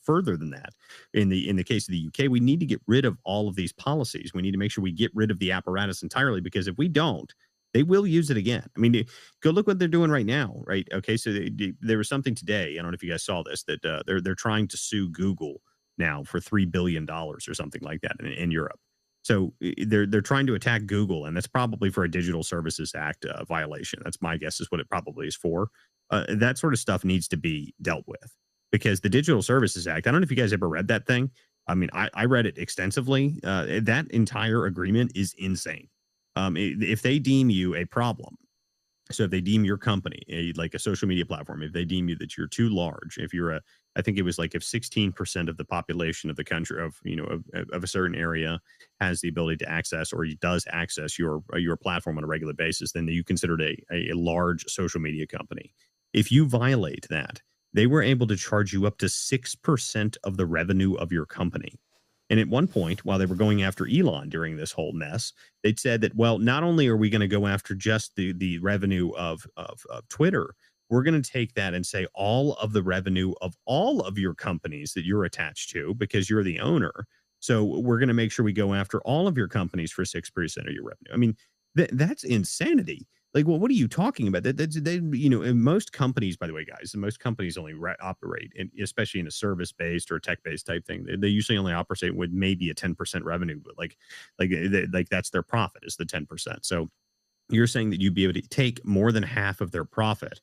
further than that, in the case of the UK, we need to get rid of all of these policies. We need to make sure we get rid of the apparatus entirely, because if we don't, they will use it again. I mean, go look what they're doing right now, right? Okay, so there was something today. I don't know if you guys saw this, that they're trying to sue Google now for $3 billion or something like that in Europe. So they're trying to attack Google, and that's probably for a Digital Services Act violation. That's my guess is what it probably is for. That sort of stuff needs to be dealt with, because the Digital Services Act, I don't know if you guys ever read that thing. I mean, I read it extensively. That entire agreement is insane. If they deem you a problem, so if they deem your company like a social media platform, if they deem you that you're too large, if you're I think it was like if 16% of the population of the country of a certain area has the ability to access or does access your platform on a regular basis, then you considered a large social media company. If you violate that, they were able to charge you up to 6% of the revenue of your company. And at one point, while they were going after Elon during this whole mess, they'd said that, well, not only are we going to go after just the revenue of Twitter, we're going to take that and say all of the revenue of all of your companies that you're attached to, because you're the owner. So we're going to make sure we go after all of your companies for 6% of your revenue. I mean, that's insanity. Like, well, what are you talking about? In most companies, by the way, guys, most companies only operate, especially in a service-based or tech-based type thing. They usually only operate with maybe a 10% revenue, but like that's their profit is the 10%. So you're saying that you'd be able to take more than half of their profit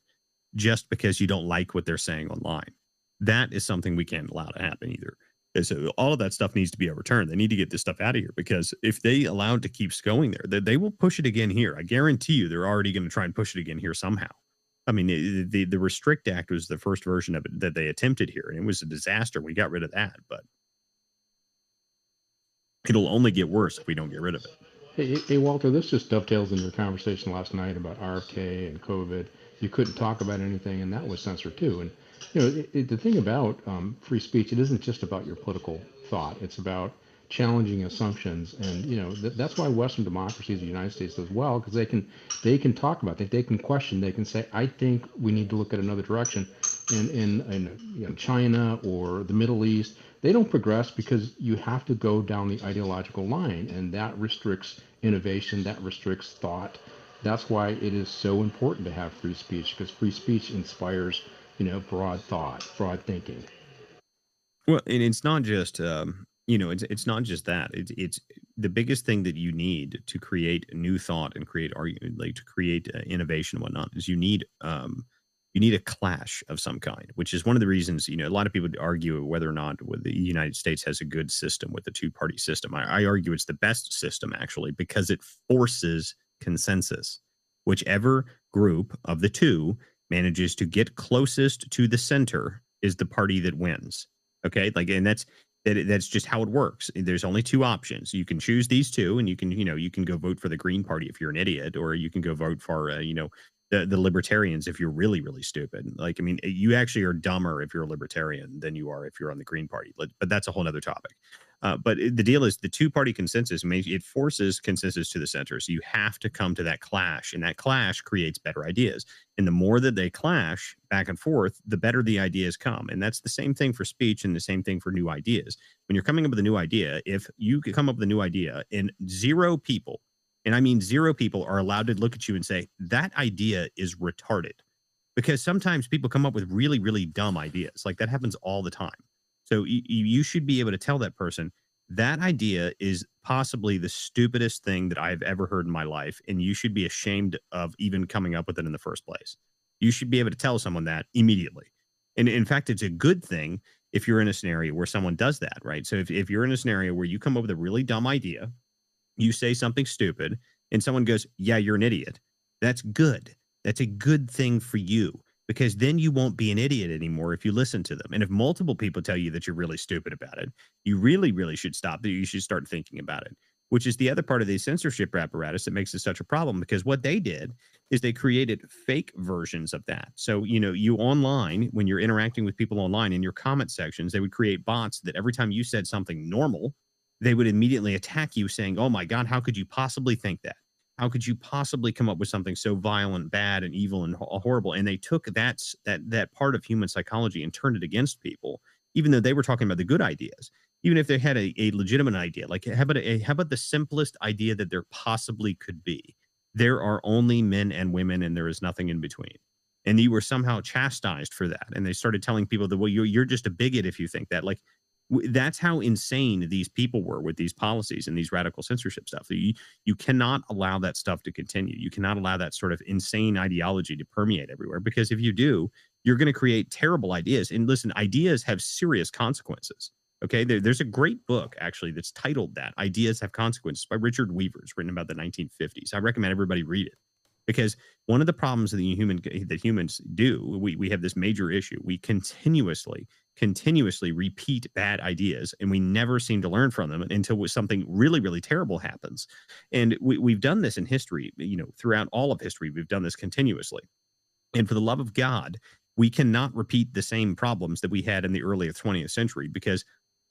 just because you don't like what they're saying online. That is something we can't allow to happen either. So all of that stuff needs to be overturned. They need to get this stuff out of here, because if they allow it to keep going there, they will push it again here. I guarantee you they're already going to try and push it again here somehow. I mean, the Restrict Act was the first version of it that they attempted here, and it was a disaster. We got rid of that, but it'll only get worse if we don't get rid of it. Hey, Walter, this just dovetails in your conversation last night about RFK and COVID. You couldn't talk about anything, and that was censored too. And the thing about free speech, it isn't just about your political thought. It's about challenging assumptions, and that's why Western democracies, the United States, does well, because they can talk about it. They can question. They can say, I think we need to look at another direction. In China or the Middle East, they don't progress because you have to go down the ideological line, and that restricts innovation. That restricts thought. That's why it is so important to have free speech, because free speech inspires broad thought, broad thinking. Well, and it's not just it's not just that. It's the biggest thing that you need to create new thought and create innovation and whatnot is you need a clash of some kind, which is one of the reasons a lot of people argue whether or not the United States has a good system with the two-party system. I argue it's the best system, actually, because it forces consensus. Whichever group of the two manages to get closest to the center is the party that wins. Okay, and that's just how it works. There's only two options. You can choose these two, and you can go vote for the Green Party if you're an idiot, or you can go vote for the libertarians if you're really, really stupid. Like, I mean, you actually are dumber if you're a libertarian than you are if you're on the Green Party. But that's a whole other topic. But the deal is the two-party consensus, it forces consensus to the center. So you have to come to that clash, and that clash creates better ideas. And the more that they clash back and forth, the better the ideas come. And that's the same thing for speech and the same thing for new ideas. When you're coming up with a new idea, if you could come up with a new idea and zero people, and I mean zero people, are allowed to look at you and say, that idea is retarded. Because sometimes people come up with really, really dumb ideas. Like that happens all the time. So you should be able to tell that person, that idea is possibly the stupidest thing that I've ever heard in my life, and you should be ashamed of even coming up with it in the first place. You should be able to tell someone that immediately. And in fact, it's a good thing if you're in a scenario where someone does that, right? So if you're in a scenario where you come up with a really dumb idea, you say something stupid, and someone goes, yeah, you're an idiot. That's good. That's a good thing for you. Because then you won't be an idiot anymore if you listen to them. And if multiple people tell you that you're really stupid about it, you really, really should stop. You should start thinking about it, which is the other part of the censorship apparatus that makes it such a problem. Because what they did is they created fake versions of that. So, you online, when you're interacting with people online in your comment sections, they would create bots that every time you said something normal, they would immediately attack you saying, oh my God, how could you possibly think that? How could you possibly come up with something so violent, bad, and evil and horrible? And they took that part of human psychology and turned it against people, even though they were talking about the good ideas. Even if they had a legitimate idea, like how about the simplest idea that there possibly could be? There are only men and women, and there is nothing in between. And you were somehow chastised for that. And they started telling people that, well, you're just a bigot if you think that. Like, that's how insane these people were with these policies and these radical censorship stuff. You cannot allow that stuff to continue. You cannot allow that sort of insane ideology to permeate everywhere, because if you do, you're going to create terrible ideas. And listen, ideas have serious consequences. Okay, there's a great book actually that's titled that, Ideas Have Consequences, by Richard Weaver. It's written about the 1950s. I recommend everybody read it. Because one of the problems that humans do, we have this major issue. We continuously repeat bad ideas, and we never seem to learn from them until something really, really terrible happens. And we've done this in history, throughout all of history. We've done this continuously. And for the love of God, we cannot repeat the same problems that we had in the early 20th century, because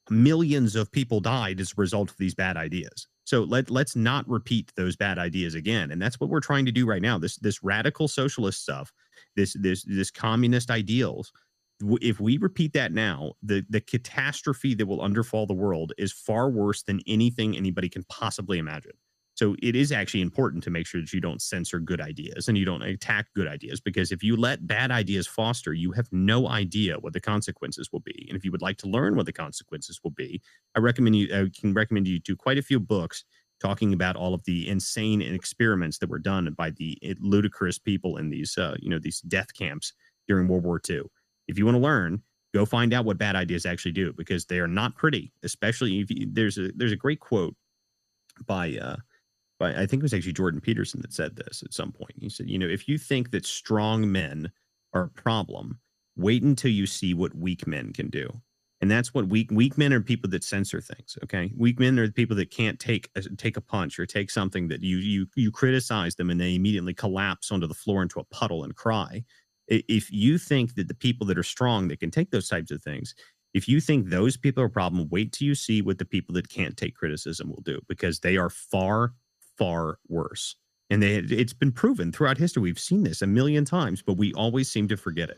millions of people died as a result of these bad ideas. So let's not repeat those bad ideas again. And that's what we're trying to do right now. This radical socialist stuff, this communist ideals. If we repeat that now, the catastrophe that will underfall the world is far worse than anything anybody can possibly imagine. So it is actually important to make sure that you don't censor good ideas and you don't attack good ideas, because if you let bad ideas foster, you have no idea what the consequences will be. And if you would like to learn what the consequences will be, I can recommend you to quite a few books talking about all of the insane experiments that were done by the ludicrous people in these death camps during World War II. If you want to learn, go find out what bad ideas actually do, because they are not pretty. Especially there's a great quote by I think it was actually Jordan Peterson that said this at some point. He said, if you think that strong men are a problem, wait until you see what weak men can do. And that's what weak men are, people that censor things. Okay. Weak men are the people that can't take a punch or take something that you criticize them and they immediately collapse onto the floor into a puddle and cry. If you think that the people that are strong that can take those types of things, if you think those people are a problem, wait till you see what the people that can't take criticism will do, because they are far worse. And it's been proven throughout history. We've seen this a million times, but we always seem to forget it.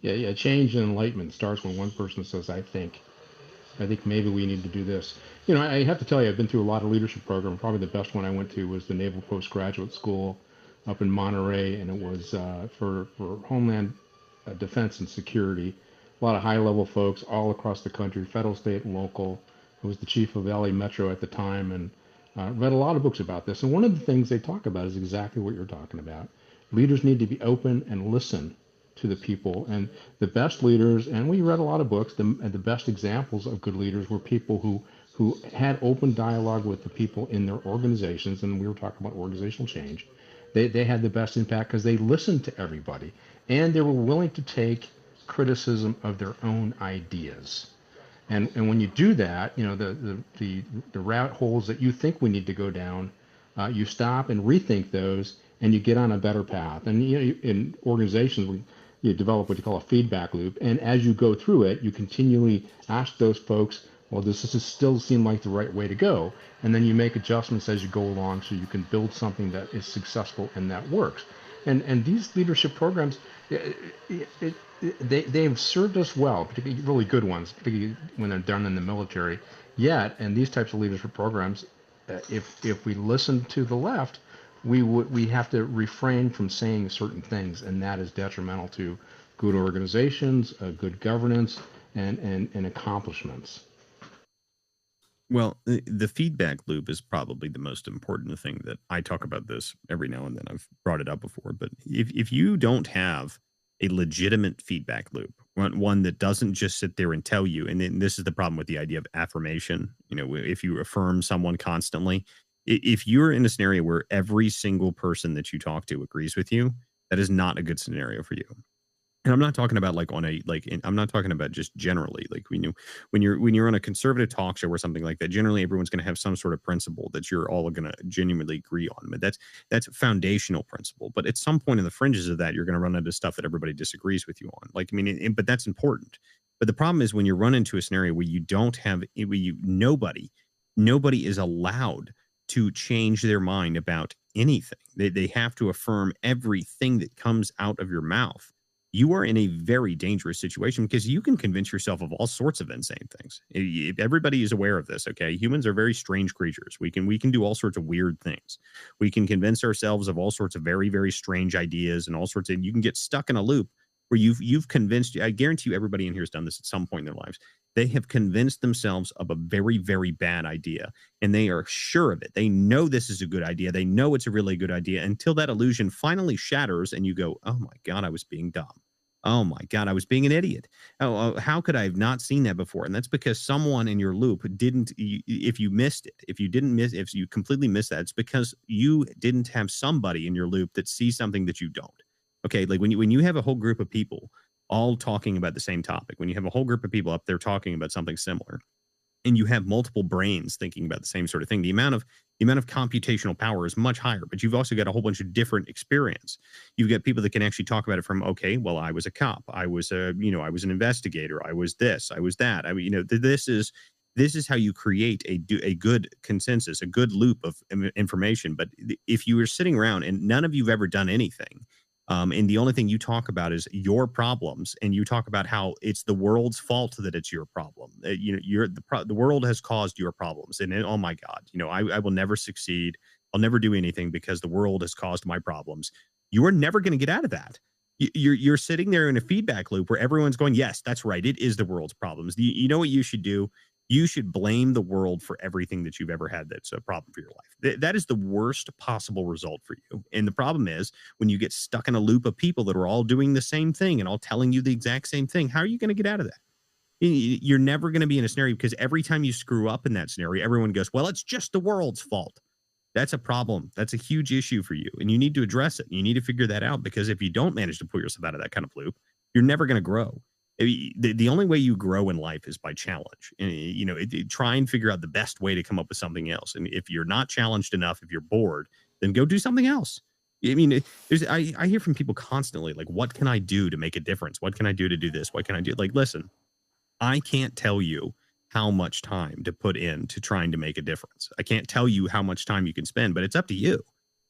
Yeah. Change and enlightenment starts when one person says, I think maybe we need to do this. I have to tell you, I've been through a lot of leadership programs. Probably the best one I went to was the Naval Postgraduate School up in Monterey, and it was for Homeland Defense and Security. A lot of high-level folks all across the country, federal, state, and local. I was the chief of LA Metro at the time, and read a lot of books about this. And one of the things they talk about is exactly what you're talking about. Leaders need to be open and listen to the people. And the best leaders, and we read a lot of books, the best examples of good leaders were people who had open dialogue with the people in their organizations. And we were talking about organizational change. They had the best impact because they listened to everybody, and they were willing to take criticism of their own ideas. And when you do that, the rabbit holes that you think we need to go down, you stop and rethink those, and you get on a better path. And in organizations, you develop what you call a feedback loop. And as you go through it, you continually ask those folks, well, does this still seem like the right way to go? And then you make adjustments as you go along so you can build something that is successful and that works. And these leadership programs, they've served us well, particularly really good ones, particularly when they're done in the military. Yet, and these types of leadership programs, if we listen to the left, we have to refrain from saying certain things, and that is detrimental to good organizations, good governance, and accomplishments. Well, the feedback loop is probably the most important thing that I talk about this every now and then. I've brought it up before, but if you don't have a legitimate feedback loop, one that doesn't just sit there and tell you, and then this is the problem with the idea of affirmation. If you affirm someone constantly, if you're in a scenario where every single person that you talk to agrees with you, that is not a good scenario for you. And I'm not talking about I'm not talking about just generally, like when you're on a conservative talk show or something like that, generally everyone's going to have some sort of principle that you're all going to genuinely agree on. But that's a foundational principle. But at some point in the fringes of that, you're going to run into stuff that everybody disagrees with you on. But that's important. But the problem is when you run into a scenario where you don't have, nobody is allowed to change their mind about anything. They have to affirm everything that comes out of your mouth. You are in a very dangerous situation because you can convince yourself of all sorts of insane things. If everybody is aware of this, okay? Humans are very strange creatures. We can do all sorts of weird things. We can convince ourselves of all sorts of very, very strange ideas and all sorts of, you can get stuck in a loop where you've convinced, I guarantee you everybody in here has done this at some point in their lives. They have convinced themselves of a very, very bad idea, and they are sure of it. They know this is a good idea. They know it's a really good idea until that illusion finally shatters and you go, oh my God, I was being dumb. Oh my God, I was being an idiot. How could I have not seen that before? And that's because someone in your loop didn't, if you missed it, if you completely missed that, it's because you didn't have somebody in your loop that sees something that you don't. Okay, like when you have a whole group of people all talking about the same topic, when you have a whole group of people up there talking about something similar, and you have multiple brains thinking about the same sort of thing, the amount of computational power is much higher, but you've also got a whole bunch of different experience. You've got people that can actually talk about it from, okay, well, I was a cop, I was an investigator, I was this, I was that. This is how you create a good consensus, a good loop of information. But if you were sitting around and none of you've ever done anything, and the only thing you talk about is your problems, and you talk about how it's the world's fault that it's your problem. The world has caused your problems, and oh my God, I will never succeed. I'll never do anything because the world has caused my problems. You are never going to get out of that. You're sitting there in a feedback loop where everyone's going, yes, that's right, it is the world's problems. You know what you should do? You should blame the world for everything that you've ever had that's a problem for your life. That is the worst possible result for you. And the problem is when you get stuck in a loop of people that are all doing the same thing and all telling you the exact same thing, how are you going to get out of that? You're never going to be in a scenario because every time you screw up in that scenario, everyone goes, well, it's just the world's fault. That's a problem. That's a huge issue for you. And you need to address it. You need to figure that out, because if you don't manage to pull yourself out of that kind of loop, you're never going to grow. The only way you grow in life is by challenge. And, try and figure out the best way to come up with something else. And if you're not challenged enough, if you're bored, then go do something else. I mean, I hear from people constantly, like, what can I do to make a difference? What can I do to do this? What can I do? Like, listen, I can't tell you how much time to put into trying to make a difference. I can't tell you how much time you can spend, but it's up to you.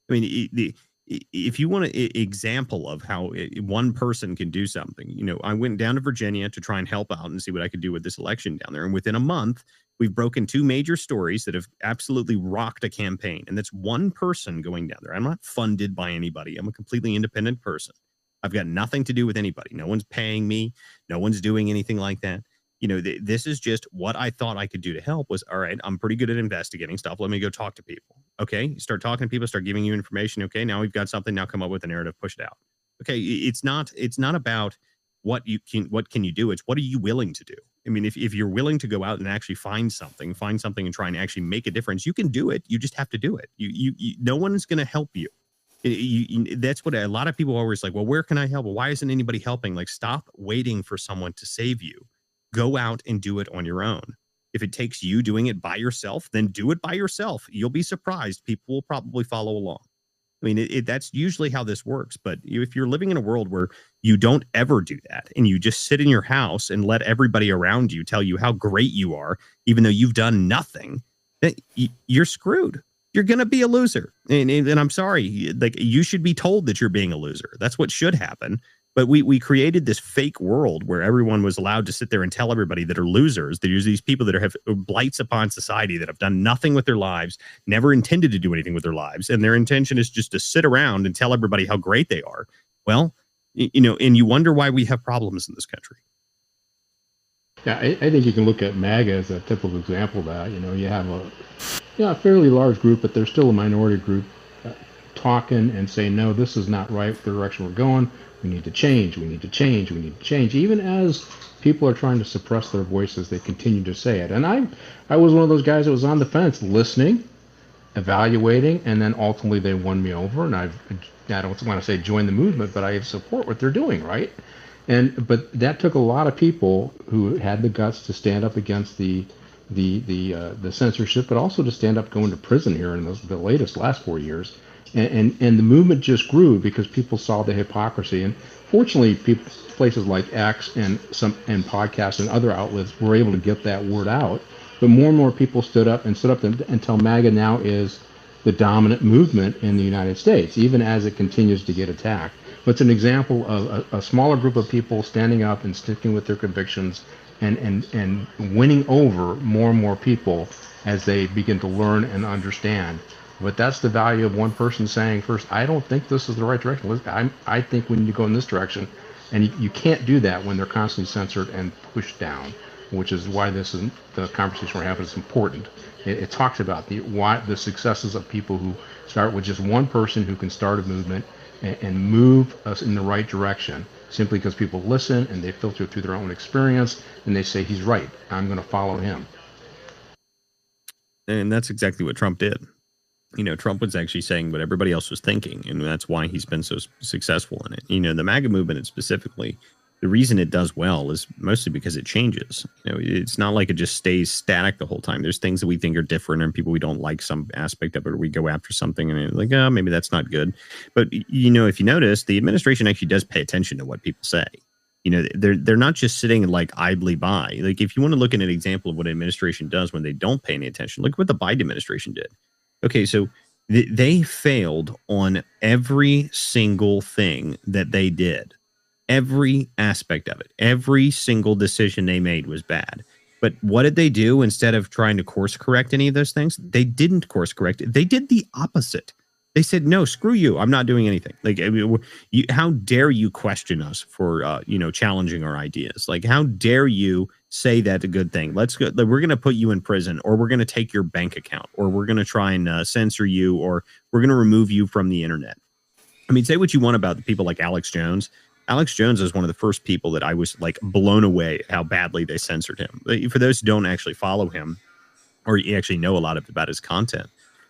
I mean, if you want an example of how one person can do something, I went down to Virginia to try and help out and see what I could do with this election down there. And within a month, we've broken two major stories that have absolutely rocked a campaign. And that's one person going down there. I'm not funded by anybody. I'm a completely independent person. I've got nothing to do with anybody. No one's paying me. No one's doing anything like that. This is just what I thought I could do to help was, all right, I'm pretty good at investigating stuff. Let me go talk to people. Okay. You start talking to people, start giving you information. Okay. Now we've got something. Now come up with a narrative, push it out. Okay. It's not about what can you do? It's what are you willing to do? I mean, if you're willing to go out and actually find something and try and actually make a difference, you can do it. You just have to do it. No one's going to help you. That's what a lot of people are always like, well, where can I help? Well, why isn't anybody helping? Like, stop waiting for someone to save you. Go out and do it on your own. If it takes you doing it by yourself, then do it by yourself. You'll be surprised. People will probably follow along. I mean, that's usually how this works. But if you're living in a world where you don't ever do that and you just sit in your house and let everybody around you tell you how great you are, even though you've done nothing, you're screwed. You're going to be a loser. And I'm sorry, like, you should be told that you're being a loser. That's what should happen. But we created this fake world where everyone was allowed to sit there and tell everybody that are losers. There's these people that have blights upon society that have done nothing with their lives, never intended to do anything with their lives, and their intention is just to sit around and tell everybody how great they are. Well, and you wonder why we have problems in this country. Yeah, I think you can look at MAGA as a typical example of that. You have a fairly large group, but there's still a minority group talking and saying, no, this is not right, the direction we're going. We need to change. We need to change. We need to change. Even as people are trying to suppress their voices, they continue to say it. And I was one of those guys that was on the fence, listening, evaluating, and then ultimately they won me over. And I don't want to say join the movement, but I support what they're doing, right? But that took a lot of people who had the guts to stand up against the censorship, but also to stand up going to prison here in the last 4 years. And the movement just grew because people saw the hypocrisy. And fortunately, places like X and podcasts and other outlets were able to get that word out. But more and more people stood up until MAGA now is the dominant movement in the United States, even as it continues to get attacked. But it's an example of a smaller group of people standing up and sticking with their convictions and winning over more and more people as they begin to learn and understand. But that's the value of one person saying, first, I don't think this is the right direction. I think we need to go in this direction. And you can't do that when they're constantly censored and pushed down, which is why the conversation we're having is important. It talks about the successes of people who start with just one person who can start a movement and move us in the right direction, simply because people listen and they filter through their own experience and they say, he's right, I'm going to follow him. And that's exactly what Trump did. Trump was actually saying what everybody else was thinking, and that's why he's been so successful in it. The MAGA movement specifically, the reason it does well is mostly because it changes. It's not like it just stays static the whole time. There's things that we think are different and people we don't like some aspect of it, or we go after something and it's like, oh, maybe that's not good. But, if you notice, the administration actually does pay attention to what people say. They're not just sitting like idly by. Like, if you want to look at an example of what an administration does when they don't pay any attention, look what the Biden administration did. Okay, so they failed on every single thing that they did. Every aspect of it. Every single decision they made was bad. But what did they do instead of trying to course correct any of those things? They didn't course correct it. They did the opposite. They said, no, screw you. I'm not doing anything. Like, how dare you question us for, challenging our ideas? Like, how dare you say that's a good thing? Let's go. We're going to put you in prison, or we're going to take your bank account, or we're going to try and censor you, or we're going to remove you from the internet. I mean, say what you want about the people like Alex Jones. Alex Jones is one of the first people that I was like blown away at how badly they censored him. For those who don't actually follow him or actually know a lot about his content,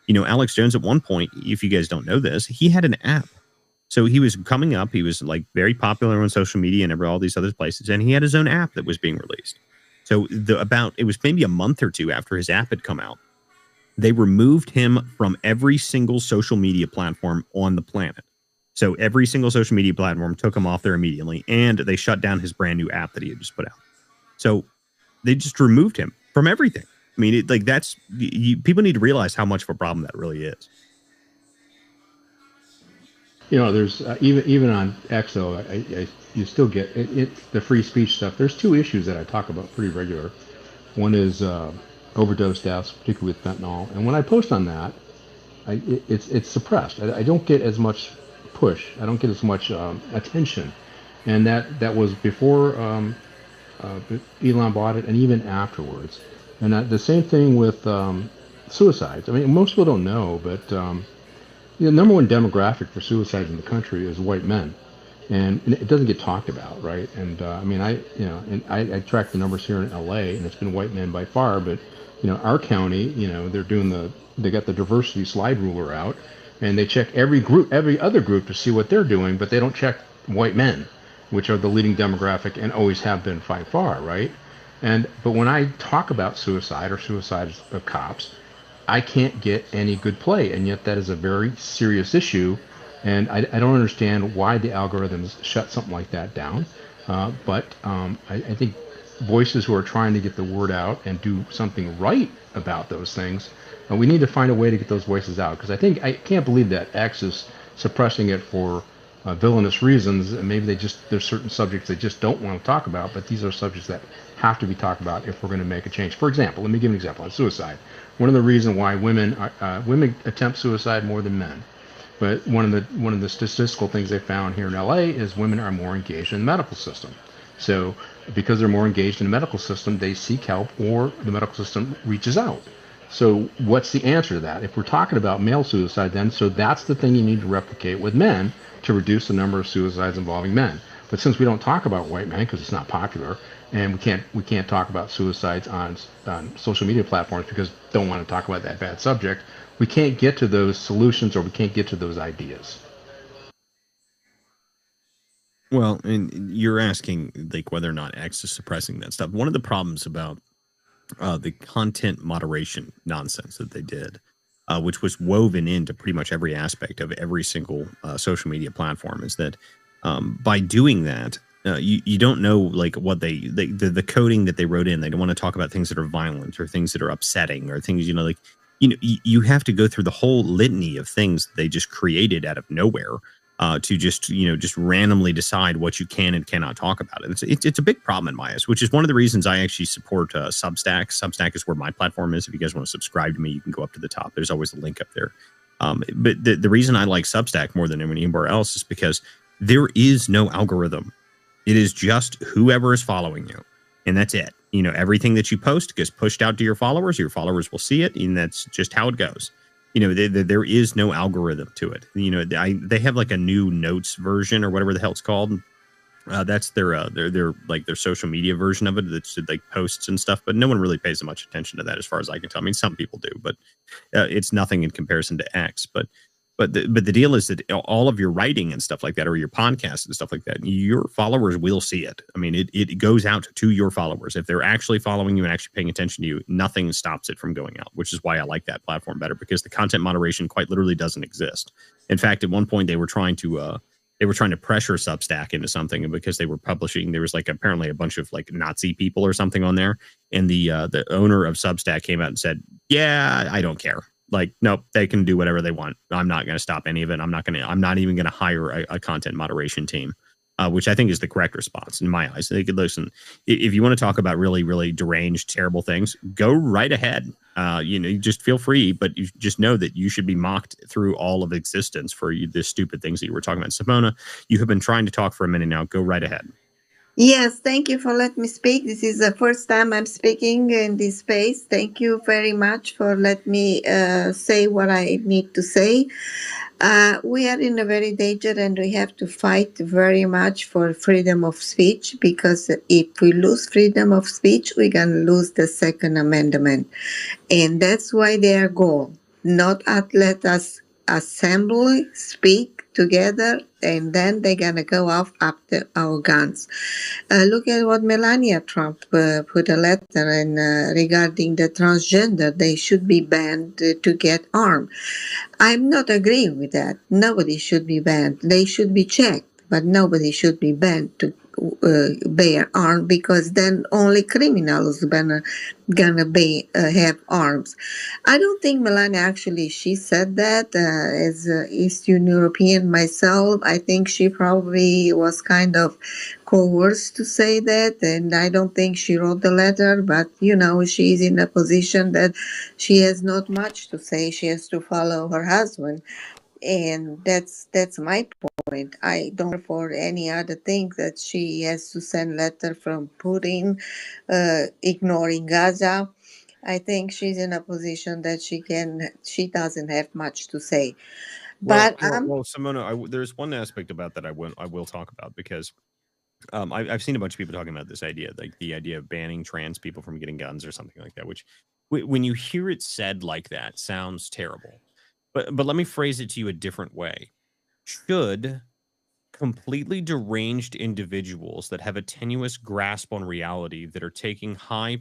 Alex Jones at one point, if you guys don't know this, he had an app. So he was coming up. He was like very popular on social media and all these other places. And he had his own app that was being released. So it was maybe a month or two after his app had come out, they removed him from every single social media platform on the planet. So every single social media platform took him off there immediately, and they shut down his brand new app that he had just put out. So they just removed him from everything. I mean, people need to realize how much of a problem that really is. There's even on XO, you still get the free speech stuff. There's two issues that I talk about pretty regular. One is overdose deaths, particularly with fentanyl. And when I post on that, it's suppressed. I don't get as much push. I don't get as much attention. And that was before Elon bought it, and even afterwards. And the same thing with suicides. I mean, most people don't know, but the number one demographic for suicides in the country is white men, and it doesn't get talked about, right? And I track the numbers here in LA, and it's been white men by far. But our county, they got the diversity slide ruler out, and they check every other group to see what they're doing, but they don't check white men, which are the leading demographic and always have been by far, right? But when I talk about suicide or suicides of cops, I can't get any good play, and yet that is a very serious issue, and I don't understand why the algorithms shut something like that down. I think voices who are trying to get the word out and do something right about those things, we need to find a way to get those voices out, because I can't believe that X is suppressing it for villainous reasons. And maybe there's certain subjects they just don't want to talk about, but these are subjects that have to be talked about if we're going to make a change. For example, let me give an example on suicide. One of the reasons why women attempt suicide more than men, but one of the statistical things they found here in LA is women are more engaged in the medical system. So because they're more engaged in the medical system, they seek help, or the medical system reaches out. So what's the answer to that? If we're talking about male suicide, then so that's the thing you need to replicate with men to reduce the number of suicides involving men. But since we don't talk about white men because it's not popular, and we can't talk about suicides on social media platforms because don't want to talk about that bad subject, we can't get to those solutions, or we can't get to those ideas. Well, and you're asking like whether or not X is suppressing that stuff. One of the problems about the content moderation nonsense that they did, which was woven into pretty much every aspect of every single social media platform, is that by doing that, you don't know like what the coding that they wrote in. They don't want to talk about things that are violent or things that are upsetting or things, like, you have to go through the whole litany of things they just created out of nowhere to just randomly decide what you can and cannot talk about. It's a big problem in my eyes, which is one of the reasons I actually support Substack. Substack is where my platform is. If you guys want to subscribe to me, you can go up to the top. There's always a link up there. But the reason I like Substack more than anywhere else is because there is no algorithm. It is just whoever is following you, and that's it. Everything that you post gets pushed out to your followers. Your followers will see it, and that's just how it goes. There is no algorithm to it. They have like a new notes version or whatever the hell it's called. That's their social media version of it. That's like posts and stuff, but no one really pays much attention to that, as far as I can tell. I mean, some people do, but it's nothing in comparison to X. But the deal is that all of your writing and stuff like that, or your podcasts and stuff like that, your followers will see it. I mean, it goes out to your followers. If they're actually following you and actually paying attention to you, nothing stops it from going out, which is why I like that platform better, because the content moderation quite literally doesn't exist. In fact, at one point they were trying to pressure Substack into something, because they were publishing, there was like apparently a bunch of like Nazi people or something on there. And the owner of Substack came out and said, yeah, I don't care. Like, nope, they can do whatever they want. I'm not going to stop any of it. I'm not even going to hire a content moderation team, which I think is the correct response in my eyes. They could listen. If you want to talk about really, really deranged, terrible things, go right ahead. You just feel free, but you just know that you should be mocked through all of existence for the stupid things that you were talking about. Simona, you have been trying to talk for a minute now. Go right ahead. Yes, thank you for letting me speak. This is the first time I'm speaking in this space. Thank you very much for letting me say what I need to say. We are in a very danger, and we have to fight very much for freedom of speech, because if we lose freedom of speech, we're going to lose the Second Amendment. And that's why their goal, not let us assemble, speak together, and then they're going to go off after our guns. Look at what Melania Trump put a letter in regarding the transgender. They should be banned to get armed. I'm not agreeing with that. Nobody should be banned. They should be checked, but nobody should be banned to bear arms, because then only criminals gonna have arms. I don't think Melania actually she said that. As Eastern European myself, I think she probably was kind of coerced to say that, and I don't think she wrote the letter. But she's in a position that she has not much to say. She has to follow her husband. And that's my point. I don't for any other thing that she has to send letter from Putin, ignoring Gaza. I think she's in a position that she doesn't have much to say. Well, But Simona, there's one aspect about that I will talk about, because I've seen a bunch of people talking about this idea, like the idea of banning trans people from getting guns or something like that, which when you hear it said like that, sounds terrible. But let me phrase it to you a different way. Should completely deranged individuals that have a tenuous grasp on reality that are taking high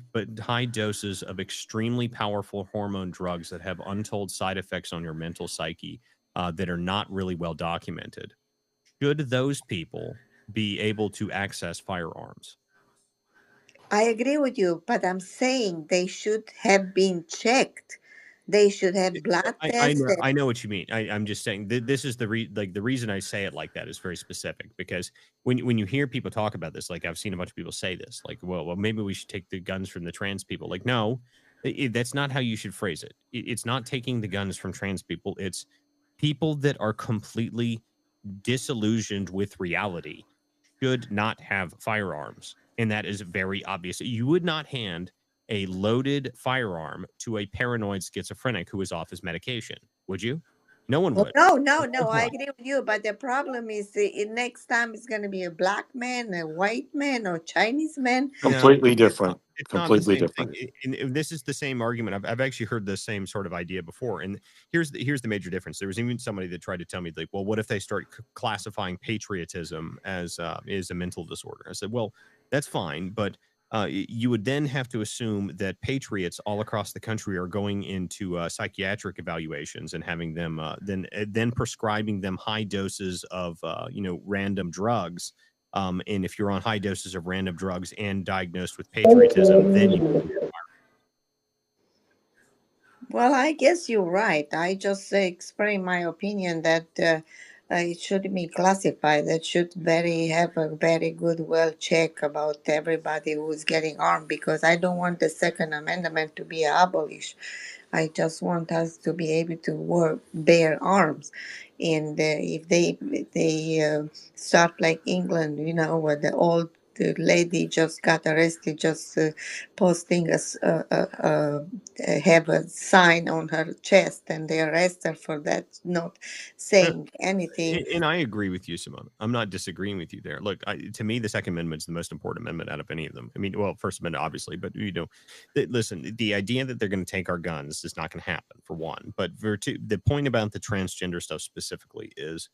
doses of extremely powerful hormone drugs that have untold side effects on your mental psyche that are not really well documented. Should those people be able to access firearms? I agree with you, but I'm saying they should have been checked. They should have blood tests. I know what you mean. I'm just saying this is the reason I say it like that is very specific, because when you hear people talk about this, like I've seen a bunch of people say this, like, well, maybe we should take the guns from the trans people. Like, no, that's not how you should phrase it. It's not taking the guns from trans people. It's people that are completely disillusioned with reality should not have firearms. And that is very obvious. You would not hand a loaded firearm to a paranoid schizophrenic who is off his medication, would you? No one would. No. I agree with you, but the problem is next time it's going to be a black man, a white man, or Chinese man. Completely different. It's Completely not the same different. thing. And this is the same argument. I've actually heard the same sort of idea before. And here's the major difference. There was even somebody that tried to tell me, like, well, what if they start classifying patriotism as is a mental disorder? I said, well, that's fine, but you would then have to assume that patriots all across the country are going into psychiatric evaluations and having them then prescribing them high doses of random drugs. And if you're on high doses of random drugs and diagnosed with patriotism, then you. Well, I guess you're right. I just explain my opinion that it should be classified. It should have a very good well check about everybody who's getting armed, because I don't want the Second Amendment to be abolished. I just want us to be able to bear arms, and if they start like England, where the lady just got arrested, just posting have a sign on her chest, and they arrest her for that, not saying anything. And I agree with you, Simone. I'm not disagreeing with you there. Look, to me, the Second Amendment is the most important amendment out of any of them. I mean, well, First Amendment, obviously, but listen, the idea that they're going to take our guns is not going to happen, for one. But for two, the point about the transgender stuff specifically is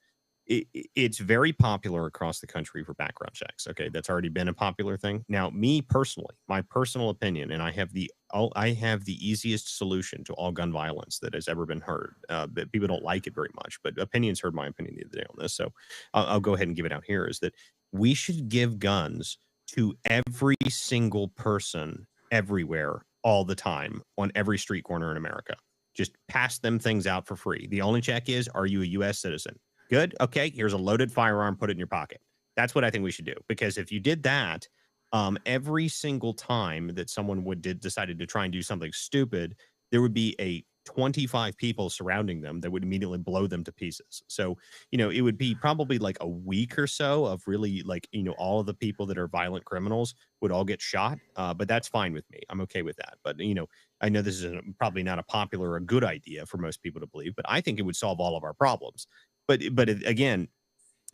it's very popular across the country for background checks. Okay, that's already been a popular thing. Now, me personally, my personal opinion, and I have the easiest solution to all gun violence that has ever been heard. But people don't like it very much, but opinions heard my opinion the other day on this, so I'll go ahead and give it out here. Is that we should give guns to every single person everywhere, all the time, on every street corner in America. Just pass them things out for free. The only check is, are you a U.S. citizen? Good. Okay. Here's a loaded firearm. Put it in your pocket. That's what I think we should do. Because if you did that, every single time that someone decided to try and do something stupid, there would be a 25 people surrounding them that would immediately blow them to pieces. So, it would be probably like a week or so of really, like, all of the people that are violent criminals would all get shot. But that's fine with me. I'm okay with that. But, I know this is probably not a popular or a good idea for most people to believe, but I think it would solve all of our problems. But again,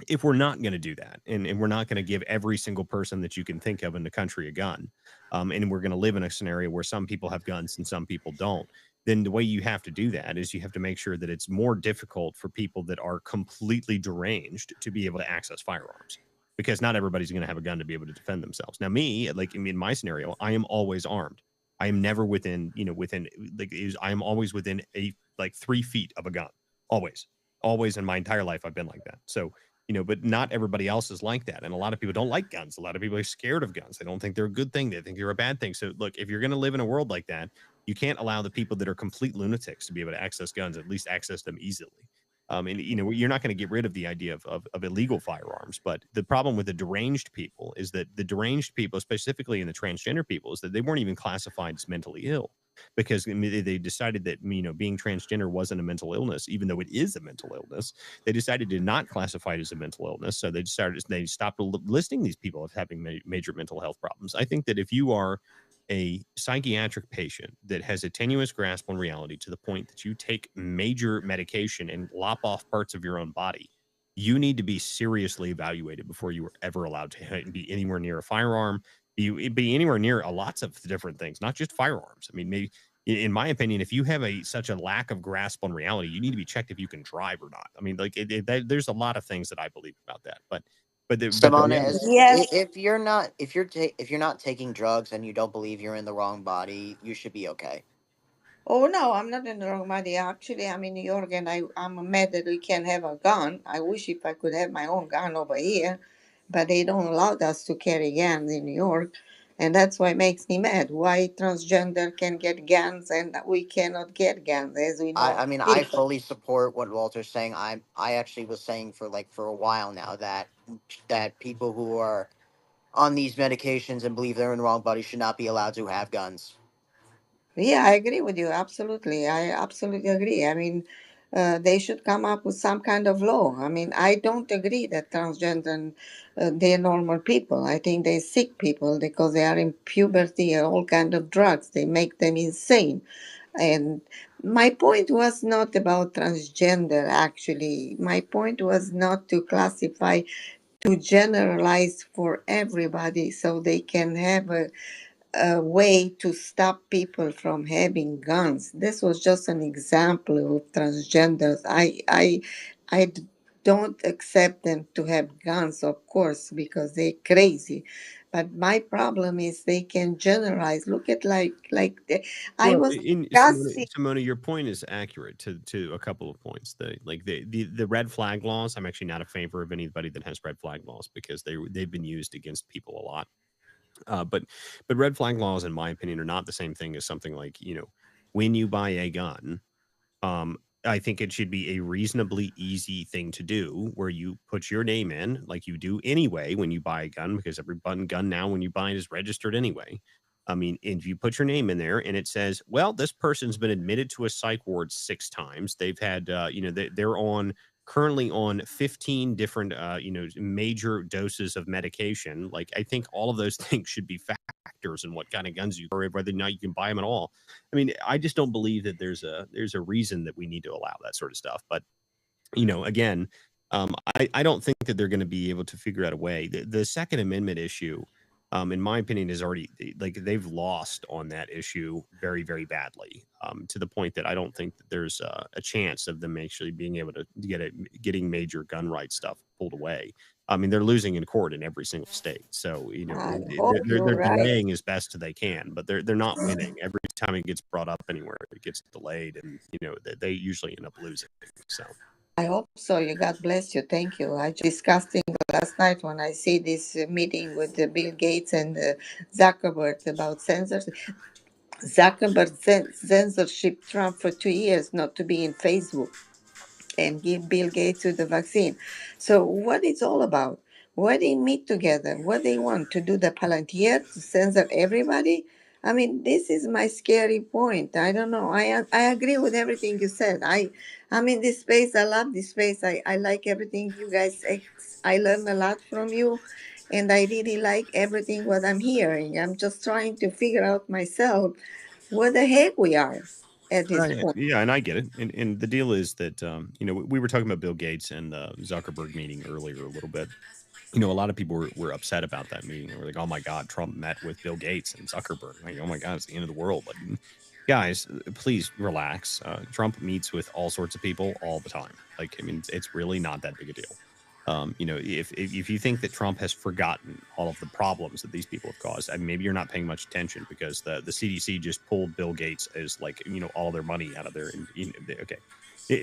if we're not going to do that, and we're not going to give every single person that you can think of in the country a gun, and we're going to live in a scenario where some people have guns and some people don't, then the way you have to do that is you have to make sure that it's more difficult for people that are completely deranged to be able to access firearms, because not everybody's going to have a gun to be able to defend themselves. Now, me, like in my scenario, I am always armed. I am never within I am always within 3 feet of a gun. Always in my entire life, I've been like that. So, but not everybody else is like that. And a lot of people don't like guns. A lot of people are scared of guns. They don't think they're a good thing. They think they're a bad thing. So look, if you're going to live in a world like that, you can't allow the people that are complete lunatics to be able to access guns, at least access them easily. And you're not going to get rid of the idea of illegal firearms. But the problem with the deranged people is that the deranged people, specifically in the transgender people, is that they weren't even classified as mentally ill, because they decided that being transgender wasn't a mental illness, even though it is a mental illness. They decided to not classify it as a mental illness, so they stopped listing these people as having major mental health problems. I think that if you are a psychiatric patient that has a tenuous grasp on reality to the point that you take major medication and lop off parts of your own body, you need to be seriously evaluated before you are ever allowed to be anywhere near a firearm, be anywhere near lots of different things, not just firearms. I mean, maybe in my opinion, if you have such a lack of grasp on reality, you need to be checked if you can drive or not. I mean, like there's a lot of things that I believe about that, but the Simona, reality, if you're not if you're not taking drugs and you don't believe you're in the wrong body, you should be okay. Oh no, I'm not in the wrong body. Actually, I'm in New York, and I'm mad that we can't have a gun. I wish if I could have my own gun over here, but they don't allow us to carry guns in New York, and that's why it makes me mad. Why transgender can get guns and we cannot get guns, as we know. I mean, I fully support what Walter's saying. I actually was saying for a while now that people who are on these medications and believe they're in the wrong body should not be allowed to have guns. Yeah, I agree with you. Absolutely. I absolutely agree. I mean, they should come up with some kind of law. I mean, I don't agree that transgender, they're normal people. I think they're sick people because they are in puberty and all kind of drugs. They make them insane. And my point was not about transgender, actually. My point was not to classify, to generalize for everybody so they can have a way to stop people from having guns. This was just an example of transgenders. I don't accept them to have guns, of course, because they're crazy. But my problem is they can generalize. Look at I well, was Simona, your point is accurate to a couple of points. The red flag laws. I'm actually not a favor of anybody that has red flag laws because they've been used against people a lot. But red flag laws, in my opinion, are not the same thing as something like, when you buy a gun, I think it should be a reasonably easy thing to do where you put your name in like you do anyway when you buy a gun, because every gun now when you buy it is registered anyway. I mean, if you put your name in there and it says, well, this person's been admitted to a psych ward 6 times. They've had, they're currently on 15 different, major doses of medication. Like, I think all of those things should be factors in what kind of guns you, or whether or not you can buy them at all. I mean, I just don't believe that there's a reason that we need to allow that sort of stuff. But again, I don't think that they're going to be able to figure out a way. The Second Amendment issue, in my opinion, is already like they've lost on that issue very, very badly, to the point that I don't think that there's a chance of them actually being able to getting major gun rights stuff pulled away. I mean, they're losing in court in every single state. So, I hope they're you're right. delaying as best they can, but they're not winning. Every time it gets brought up anywhere, it gets delayed, and they usually end up losing. So. I hope so. You, God bless you. Thank you. I just discussing last night when I see this meeting with Bill Gates and Zuckerberg about censorship. Zuckerberg censorship Trump for 2 years not to be in Facebook and give Bill Gates to the vaccine. So what it's all about? What they meet together? What they want to do? The Palantir to censor everybody? I mean, this is my scary point. I don't know. I agree with everything you said. I'm in this space. I love this space. I like everything you guys. I learn a lot from you, and I really like everything what I'm hearing. I'm just trying to figure out myself what the heck we are at this point. Yeah, and I get it. And the deal is that we were talking about Bill Gates and the Zuckerberg meeting earlier a little bit. A lot of people were upset about that meeting. They were like, "Oh my God, Trump met with Bill Gates and Zuckerberg." Like, "Oh my God, it's the end of the world." Like, guys, please relax. Trump meets with all sorts of people all the time. Like, I mean, it's really not that big a deal. If you think that Trump has forgotten all of the problems that these people have caused, I mean, maybe you're not paying much attention because the CDC just pulled Bill Gates as like, all their money out of there. And okay,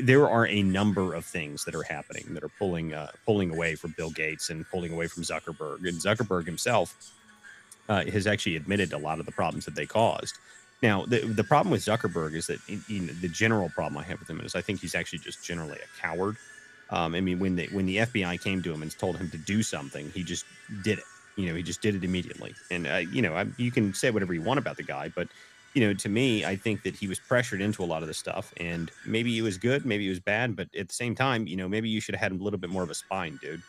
there are a number of things that are happening that are pulling away from Bill Gates and pulling away from Zuckerberg. And Zuckerberg himself has actually admitted a lot of the problems that they caused. Now, the problem with Zuckerberg is that the general problem I have with him is I think he's actually just generally a coward. I mean, when the FBI came to him and told him to do something, he just did it. He just did it immediately. And you can say whatever you want about the guy, but to me, I think that he was pressured into a lot of this stuff, and maybe it was good, maybe it was bad, but at the same time, maybe you should have had a little bit more of a spine, dude.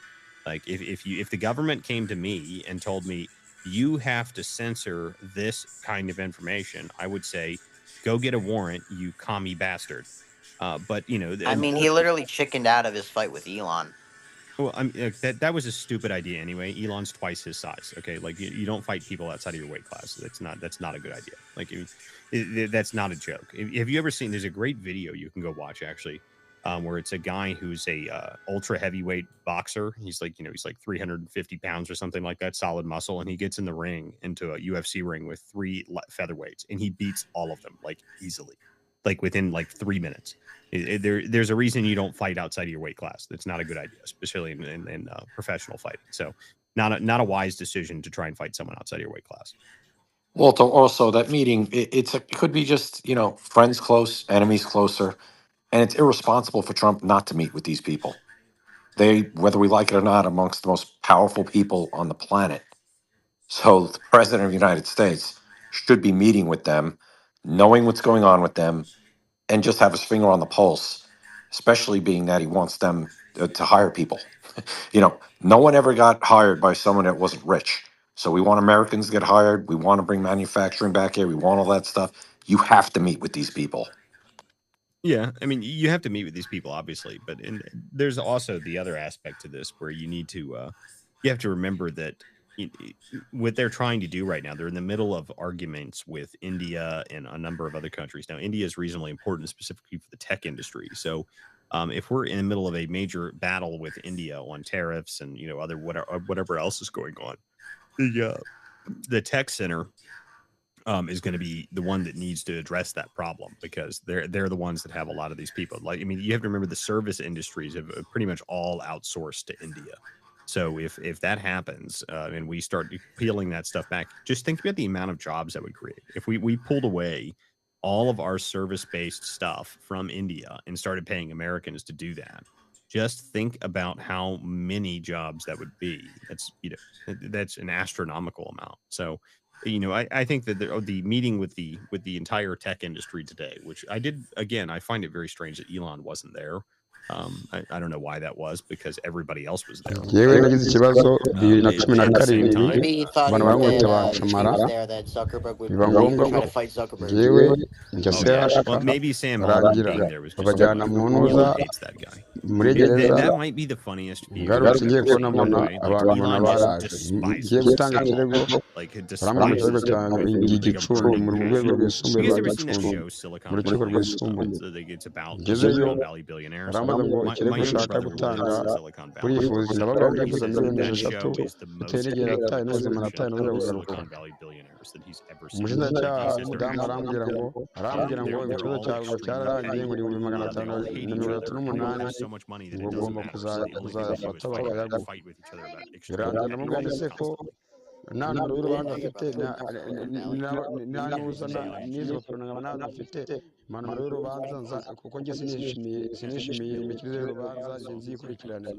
Like if the government came to me and told me you have to censor this kind of information, I would say, go get a warrant, you commie bastard. But I mean, he literally chickened out of his fight with Elon. Well, that was a stupid idea anyway. Elon's twice his size. Okay, like you don't fight people outside of your weight class. That's not a good idea. Like that's not a joke. Have you ever seen? There's a great video you can go watch actually, where it's a guy who's a ultra heavyweight boxer. He's like he's like 350 pounds or something like that, solid muscle, and he gets in the ring into a UFC ring with 3 featherweights, and he beats all of them like easily, like within like 3 minutes. There's a reason you don't fight outside of your weight class. That's not a good idea, especially in professional fighting. So, not a wise decision to try and fight someone outside of your weight class. Walter, also that meeting, it could be just friends close, enemies closer, and it's irresponsible for Trump not to meet with these people. They, whether we like it or not, amongst the most powerful people on the planet. So the president of the United States should be meeting with them, knowing what's going on with them, and just have his finger on the pulse, especially being that he wants them to hire people. No one ever got hired by someone that wasn't rich. So we want Americans to get hired. We want to bring manufacturing back here. We want all that stuff. You have to meet with these people. Yeah, I mean, you have to meet with these people, obviously, but there's also the other aspect to this where you need to, you have to remember that what they're trying to do right now, they're in the middle of arguments with India and a number of other countries. Now, India is reasonably important, specifically for the tech industry. So, if we're in the middle of a major battle with India on tariffs and other whatever else is going on, the tech center is going to be the one that needs to address that problem because they're the ones that have a lot of these people. Like, I mean, you have to remember the service industries have pretty much all outsourced to India. So if that happens and we start peeling that stuff back, just think about the amount of jobs that would create. If we pulled away all of our service-based stuff from India and started paying Americans to do that, just think about how many jobs that would be. That's an astronomical amount. So I think that the meeting with the entire tech industry today, which I did again, I find it very strange that Elon wasn't there. I don't know why that was because everybody else was there. yewe nagize ikibazo bibiri na cumi na At the same karindwi time, Maybe he thought abantu that bankubita if he bancamara was there, that Zuckerberg would biba ngombwa try ko to fight Zuckerberg. yewe njya oh yeah, sehashika well maybe Sam Altman barangira being there was just too babajyana much. mu ntuza Elon hates that guy. muri gereza That might be the funniest view I've ngarutse ngiye ever kubona seen. By the mbona way, like abantu mbona Elon just baraje despises ngiye gutanga Sam ikirego Altman. Like barambwira mu kirego despises him cyanjye with like a igicumbi burning mu rwego passion. rwisumbuye You guys rwa ever seen that gicumbi show Silicon mu rukiko Valley? rwisumbuye It's about ngezeyo Silicon Valley billionaires. barambaza ngo My ikirego younger ushaka brother gutanga lives in Silicon Valley. urifuza So ndababwira he ndifuza says miliyoni that esheshatu show is the bitewe most n'igihe nataye accurate n'ubuzima version nataye n'uburyo of bugaruka Silicon Valley billionaires that he's ever seen. umushinjacyaha He says they're w'umudamu arambwira ngo they're ikibazo all cyawe ngo extremely cyararangiye ngo petty. ibihumbi magana They atanu all na hate each mirongo other. itatu They n'umunani have so much money that ngo it doesn't ugomba matter. So the only thing they do is kuzayafata fight with each other about extreme birangira petty ndamubwira things. ese ko nta nomero y'urubanza Yeah, your afite brother lives in Silicon Valley. ntanuza n'izo poro nkaba nazifite mpa nomero y'urubanza kuko njye sinishimiye imikirize y'urubanza njye nzikurikirane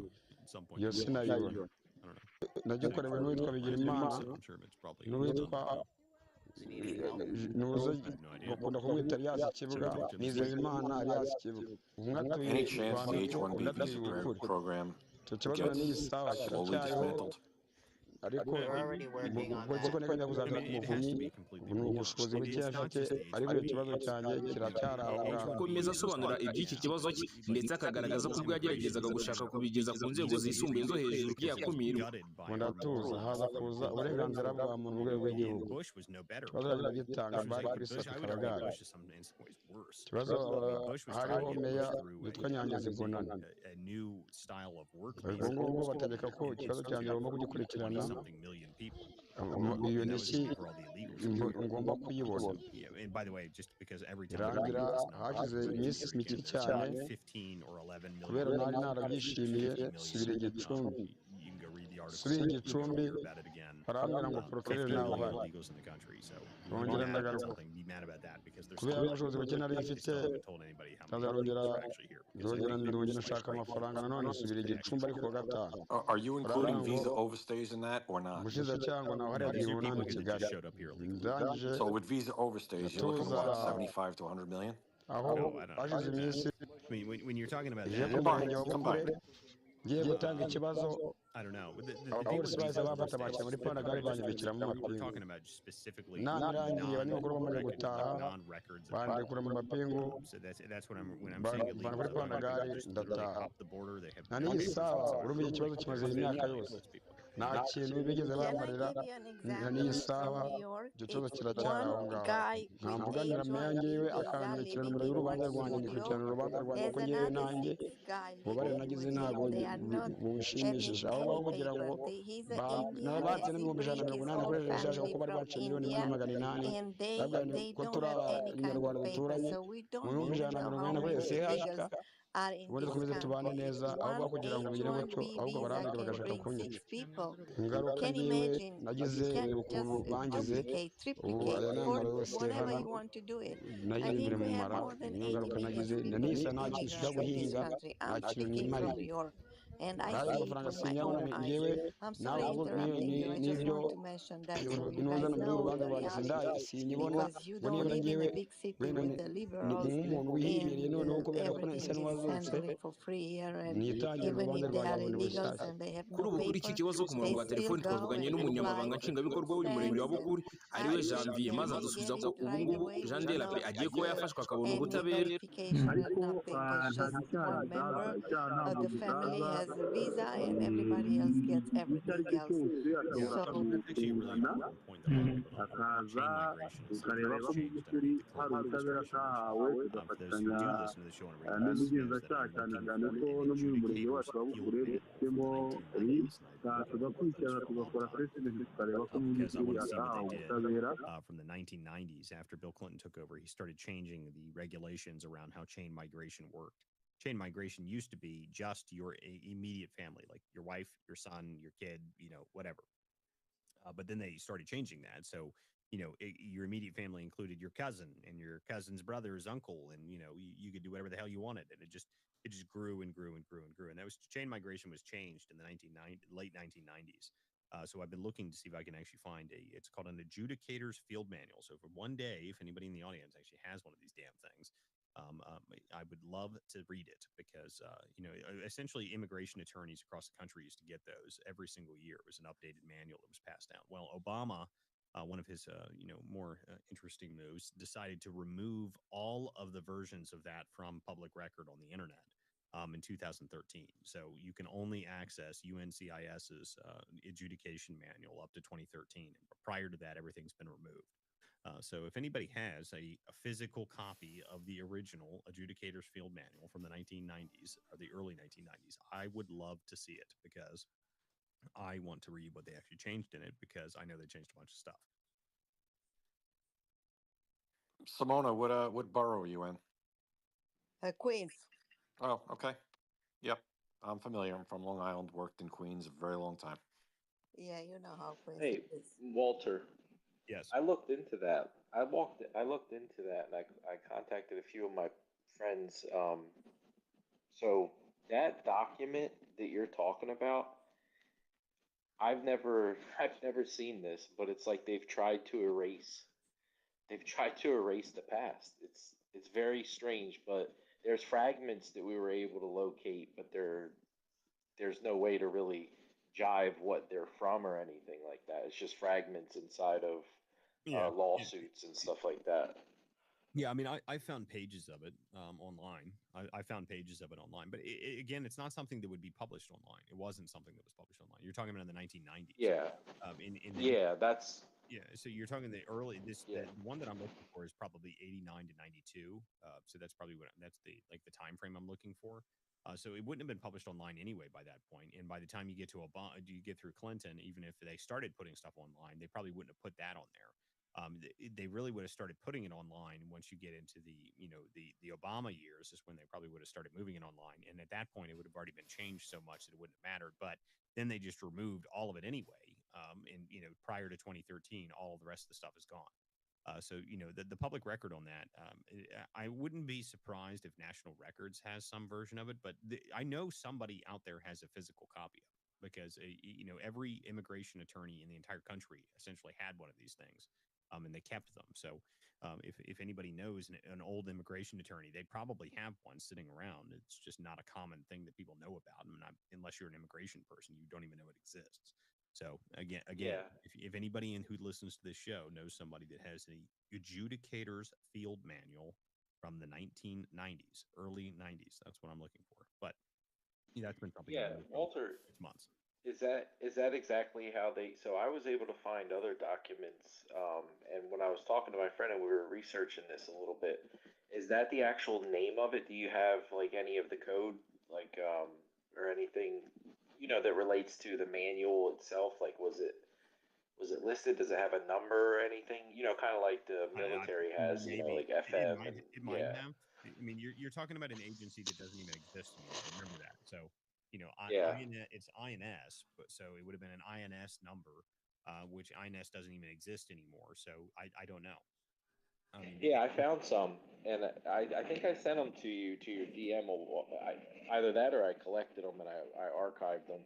iyo sinayibona nagikorewe n'uwitwa Bigirimana n'uwitwa nuzo bakunda kumwita Alias Kibuga Nizeyimana Alias Kibuga umwe atuye Any u chance Rwanda the ko undi H-1B atuye visa ukuri program icyo kibazo na n'iyi sawa slowly kiracyariho dismantled? ariko We're already working on ubwo ko that. nteganya kuzagera ku muvunyi ubu ni ubushobozi buke afite ariko ikibazo cyanjye kiracyari aho ngaho akomeza asobanura iby'iki kibazo cye ndetse akagaragaza ko ubwo yageragezaga gushaka kubigeza ku nzego zisumbuye zo hejuru yakumirwa ngo ndatuza haza kuza uburenganzira bwa muntu mu rwego rw'igihugu ikibazo yagira gitanga bari kuri saka karagari ikibazo hariho meya witwa Nyangezi Bonana ubwo ngubwo bategeka ko ikibazo cyanjye bagomba kugikurikirana iyo nishyi ngomba kuyibona irangira hashize iminsi mike cyane kubera nari narabyishimiye subira igicumbi barambwira ngo poroferi nawe uhari bongera ndagaruka kubera ubushobozi buke nari mfite ndongera nshaka amafaranga nanone subira igicumbi ariko wa gatanu Are you including visa overstays in that or not? umushinjacyaha ngo nawe hariya gihe unani Kigali ndangije So with visa overstays, you're looking at what, 75 to 100 million? aho hashize iminsi when you're talking about ije ku that, murenge wa Bukure ngiye gutanga ikibazo I don't know. The thing with abapolisi visas bahise in most bamfata states, banshyira muri pandagari banyubikiramo we're amapingu talking about specifically inama irangiye abanyamakuru bamaze non-records, gutaha non-records of bandekura mu mapingu So that's what I'm saying bana illegal. kuri Is when pandagari people just literally ndataha hop the border. They have na no n'iyi proof saha whatsoever. urumva iki kibazo kimaze They're imyaka saying yose those people. nta kintu bigeze Can I bankorera give you an na n'iyi example saha from New York? icyo kibazo It's kiracyari one aho ngaho guy with nkamvuganira meya H1B ngewe visa akankurikirana living nimero in y'urubanza one rwanjye studio. ngikurikirana urubanza rwanjye kuko There's ngewe another nanjye 6 guy ububabare living nagize with ntabwo him. They are not bunshimishije having aho ngaho any kugira ngo paper. He's an nabo Indian batse and he n'ibihumbi ijana na bring mirongo his inani whole kuri rejaje kuko family bari from baciye miliyoni imwe na India, magana inani and babwira they ko don't turi have any kind abanyarwanda of paper. duturanye So we mu don't bihumbi even ijana na know mirongo how inani kuri many sehashika illegals are in ubundi this dukomeze tubane country. neza aho One ngaho kugira ngo mugire gutyo H1B ahubwo visa barambwira can bagashaka bring kunyica 6 people. ingaruka Can ngewe imagine nagize you can reba ukuntu just bangize duplicate, ubu triplicate, aya ni for amaro yose whatever hano you want to do it. nagize I imbere think mu we have mara more than niyo 80 ngaruka million nagize people, nanisa nta kintu kijya immigrants in this guhinga country. nta I'm kintu speaking from New nimariye York, and I kandi see it amafaranga with my sinyabona own eyes. ngewe I'm sorry ntabwo interrupting you. I just n'ibyo want to mention that so you guys inuzana muri know urubanza the rwanjye reality, sinyibona because you ngo don't nibura live in ngewe a big city wenda with the ni liberals nk'umuntu wihibereye and noneho kubera ko nahise everything is n'uwazutse handling for free here. And nitangira even urubanza if they rwanjye are bundi illegals bushyashya and they have kuri no ubu kuri iki paper, kibazo ku they murongo wa still telefoni go twavuganye and n'umunyamabanga apply nshingwabikorwa food w'umurenge wa stamps, and Bukuri ariwe Janvier and maze they adusubiza get ko it ubu right ngubu away Jean with de la no Paix agiye kuba yafashwe akabona any ubutabera. verification and ariko nothing. It's ntabwo just icyaha one gisaza member icyaha of ntabwo the family gisaza has a visa and everybody else gets icyo ari cyo everything else. cyose ashobora Yeah, So that's actually a really kuzana important point that a lot of people don't know about. akaza Chain migration is something tukareba that's ko mu changed by'ukuri underneath the hari Clinton ubutabera administration. kahawe For those who tugafatanya do listen to the show on a regular basis, knows that n'ubugenzacyaha I'm cyane looking cyane for ko an no muri uyu murenge adjudicator's wacu wa field Bukure manual from dufitemo the 1990s, and I would love to tugakurikirana post tugakora on assessment tukareba ko mu because I by'ukuri want to see what atahawe they did ubutabera from the 1990s. After Bill Clinton took over, he started changing the regulations around how chain migration worked. Chain migration used to be just your immediate family, like your wife, your son, your kid, whatever. But then they started changing that. So, your immediate family included your cousin and your cousin's brother's uncle, and you could do whatever the hell you wanted, and it just grew and grew and grew and grew. And that was chain migration was changed in the late 1990s. So I've been looking to see if I can actually find it's called an adjudicator's field manual. So for one day, if anybody in the audience actually has one of these damn things, I would love to read it because, essentially immigration attorneys across the country used to get those every single year. It was an updated manual that was passed down. Well, Obama, one of his, more interesting moves, decided to remove all of the versions of that from public record on the internet. In 2013. So you can only access UNCIS's adjudication manual up to 2013. Prior to that, everything's been removed. So if anybody has a physical copy of the original Adjudicator's Field Manual from the 1990s or the early 1990s, I would love to see it because I want to read what they actually changed in it because I know they changed a bunch of stuff. Simona, what borough are you in? Queens. Oh, okay. Yep. I'm familiar. I'm from Long Island, worked in Queens a very long time. Yeah, you know how Queens Hey, is. Walter. Yes. I looked into that. I looked into that, and I contacted a few of my friends. So that document that you're talking about, I've never seen this, but it's like they've tried to erase the past. It's very strange, but there's fragments that we were able to locate, but there's no way to really jive what they're from or anything like that. It's just fragments inside of lawsuits and stuff like that. Yeah, I mean, I found pages of it online. I found pages of it online, but again, it's not something that would be published online. It wasn't something that was published online. You're talking about in the 1990s. Yeah. Yeah. So you're talking the early the one that I'm looking for is probably 89 to 92. So that's probably that's the time frame I'm looking for. So it wouldn't have been published online anyway by that point. And by the time you get to you get through Clinton, even if they started putting stuff online, they probably wouldn't have put that on there. They really would have started putting it online once you get into the Obama years is when they probably would have started moving it online. And at that point, it would have already been changed so much that it wouldn't have mattered. But then they just removed all of it anyway. And prior to 2013, all of the rest of the stuff is gone. So the public record on that, I wouldn't be surprised if National Records has some version of it. But I know somebody out there has a physical copy of it because every immigration attorney in the entire country essentially had one of these things. and they kept them. So if anybody knows an old immigration attorney, they probably have one sitting around. It's just not a common thing that people know about. I mean, unless you're an immigration person, you don't even know it exists. So again, Yeah. if anybody in who listens to this show knows somebody that has an adjudicator's field manual from the 1990s, early 90s, that's what I'm looking for. But that's been something Yeah, I've known for Walter, 6 months. is that exactly how they? So I was able to find other documents, and when I was talking to my friend and we were researching this a little bit, is that the actual name of it? Do you have like any of the code, like or anything, that relates to the manual itself? Like, was it listed? Does it have a number or anything? Kind of like the military has, Maybe like FM and it might yeah, have. I mean, you're talking about an agency that doesn't even exist anymore. Remember that. So, yeah. it's INS, but so it would have been an INS number, which INS doesn't even exist anymore. So I don't know. I mean, Yeah, I found some, and I think I sent them to you to your DM. Either that or I collected them and I archived them.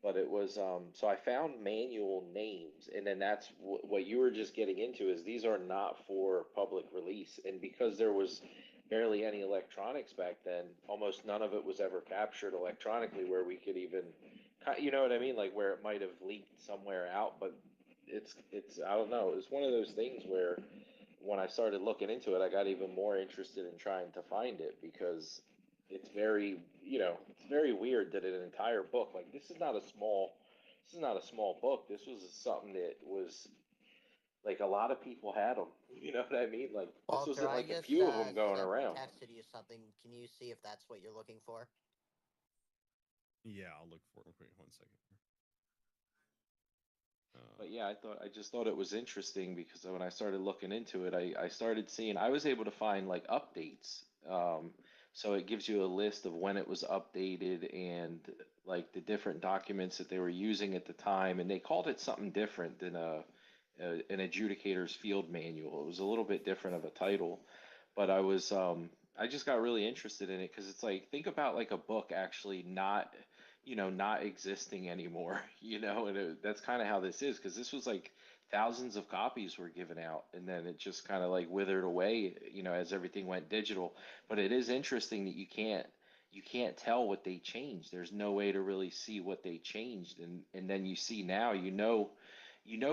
But it was so I found manual names, and then that's what you were just getting into is these are not for public release, and because there was barely any electronics back then, almost none of it was ever captured electronically where we could even, you know what I mean, like where it might have leaked somewhere out, but it's I don't know, it's one of those things where when I started looking into it, I got even more interested in trying to find it because it's very weird that an entire book, like this is not a small book. This was something that was like a lot of people had them. You know what I mean? Like this Walter, wasn't I like a just few of them going around. texted you something. Can you see if that's what you're looking for? yeah, I'll look for it. Wait 1 second. But yeah, I just thought it was interesting because when I started looking into it, I started seeing I was able to find like updates. So it gives you a list of when it was updated and like the different documents that they were using at the time, and they called it something different than an adjudicator's field manual. It was a little bit different of a title, but I just got really interested in it because it's like think about like a book actually not existing anymore, and that's kind of how this is because this was like thousands of copies were given out and then it just kind of like withered away, as everything went digital. But it is interesting that you can't tell what they changed. There's no way to really see what they changed, and then you see now,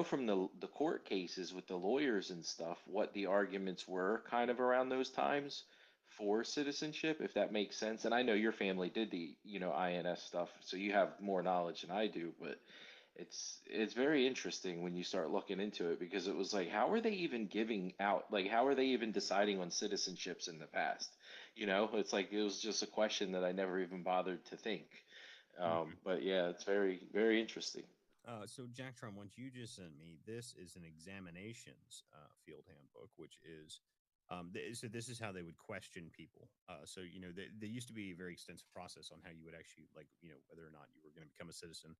from the court cases with the lawyers and stuff what the arguments were kind of around those times for citizenship, if that makes sense. And I know your family did the, INS stuff, so you have more knowledge than I do, but it's very interesting when you start looking into it because it was like, how are they even giving out, like, how are they even deciding on citizenships in the past? It's like it was just a question that I never even bothered to think. But yeah, it's very, very interesting. So Jacktron, what you just sent me, this is an examinations field handbook, which is so this is how they would question people. So there used to be a very extensive process on how you would actually like whether or not you were going to become a citizen.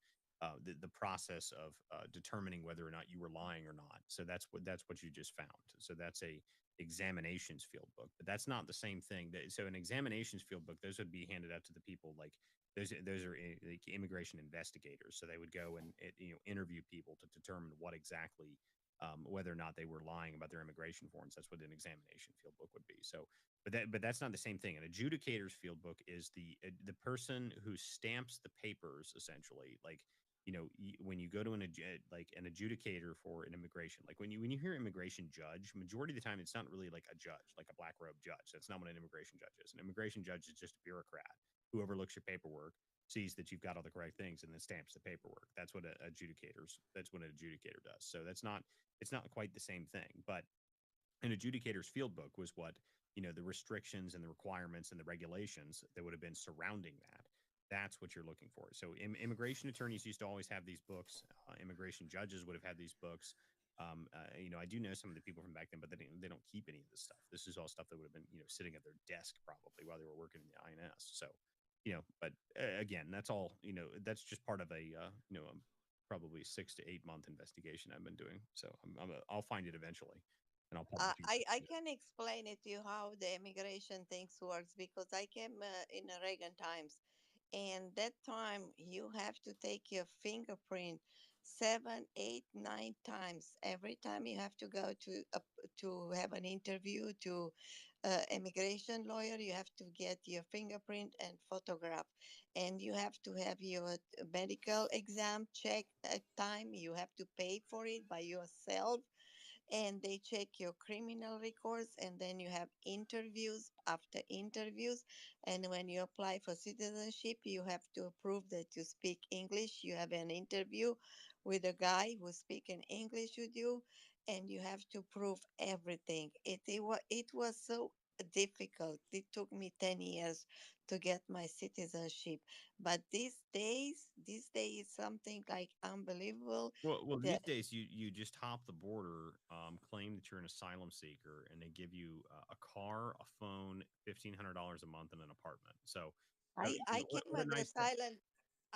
The process of determining whether or not you were lying or not. So that's what you just found. So that's a examinations field book, but that's not the same thing. So an examinations field book, those would be handed out to the people like those are like immigration investigators. So they would go and interview people to determine what exactly whether or not they were lying about their immigration forms. That's what an examination field book would be. So, but that's not the same thing. An adjudicator's field book is the person who stamps the papers essentially. Like when you go to like an adjudicator for an immigration, like when you hear immigration judge, majority of the time it's not really like a judge, like a black robe judge. That's not what an immigration judge is. An immigration judge is just a bureaucrat who overlooks your paperwork, sees that you've got all the correct things, and then stamps the paperwork. That's what an adjudicator does. So it's not quite the same thing. But an adjudicator's field book was what the restrictions and the requirements and the regulations that would have been surrounding that. That's what you're looking for. So immigration attorneys used to always have these books. Immigration judges would have had these books. I do know some of the people from back then, but they don't keep any of this stuff. This is all stuff that would have been sitting at their desk probably while they were working in the INS. So but again, that's all. That's just part of a probably 6 to 8 month investigation I've been doing. So I'll find it eventually, and I'll publish it. I can explain it to you how the immigration things works because I came in Reagan times, and that time you have to take your fingerprint seven, eight, 9 times. Every time you have to go to have an interview to immigration lawyer, you have to get your fingerprint and photograph, and you have to have your medical exam check at time. You have to pay for it by yourself, and they check your criminal records, and then you have interviews after interviews. And when you apply for citizenship, you have to prove that you speak English. You have an interview with a guy who's speaking English with you, and you have to prove everything. It was so difficult. It took me 10 years to get my citizenship, but these days something like unbelievable. Well, The these days you just hop the border, claim that you're an asylum seeker, and they give you a car, a phone, $1,500 a month, and an apartment. So, I you I know, came what a as a nice thing. silent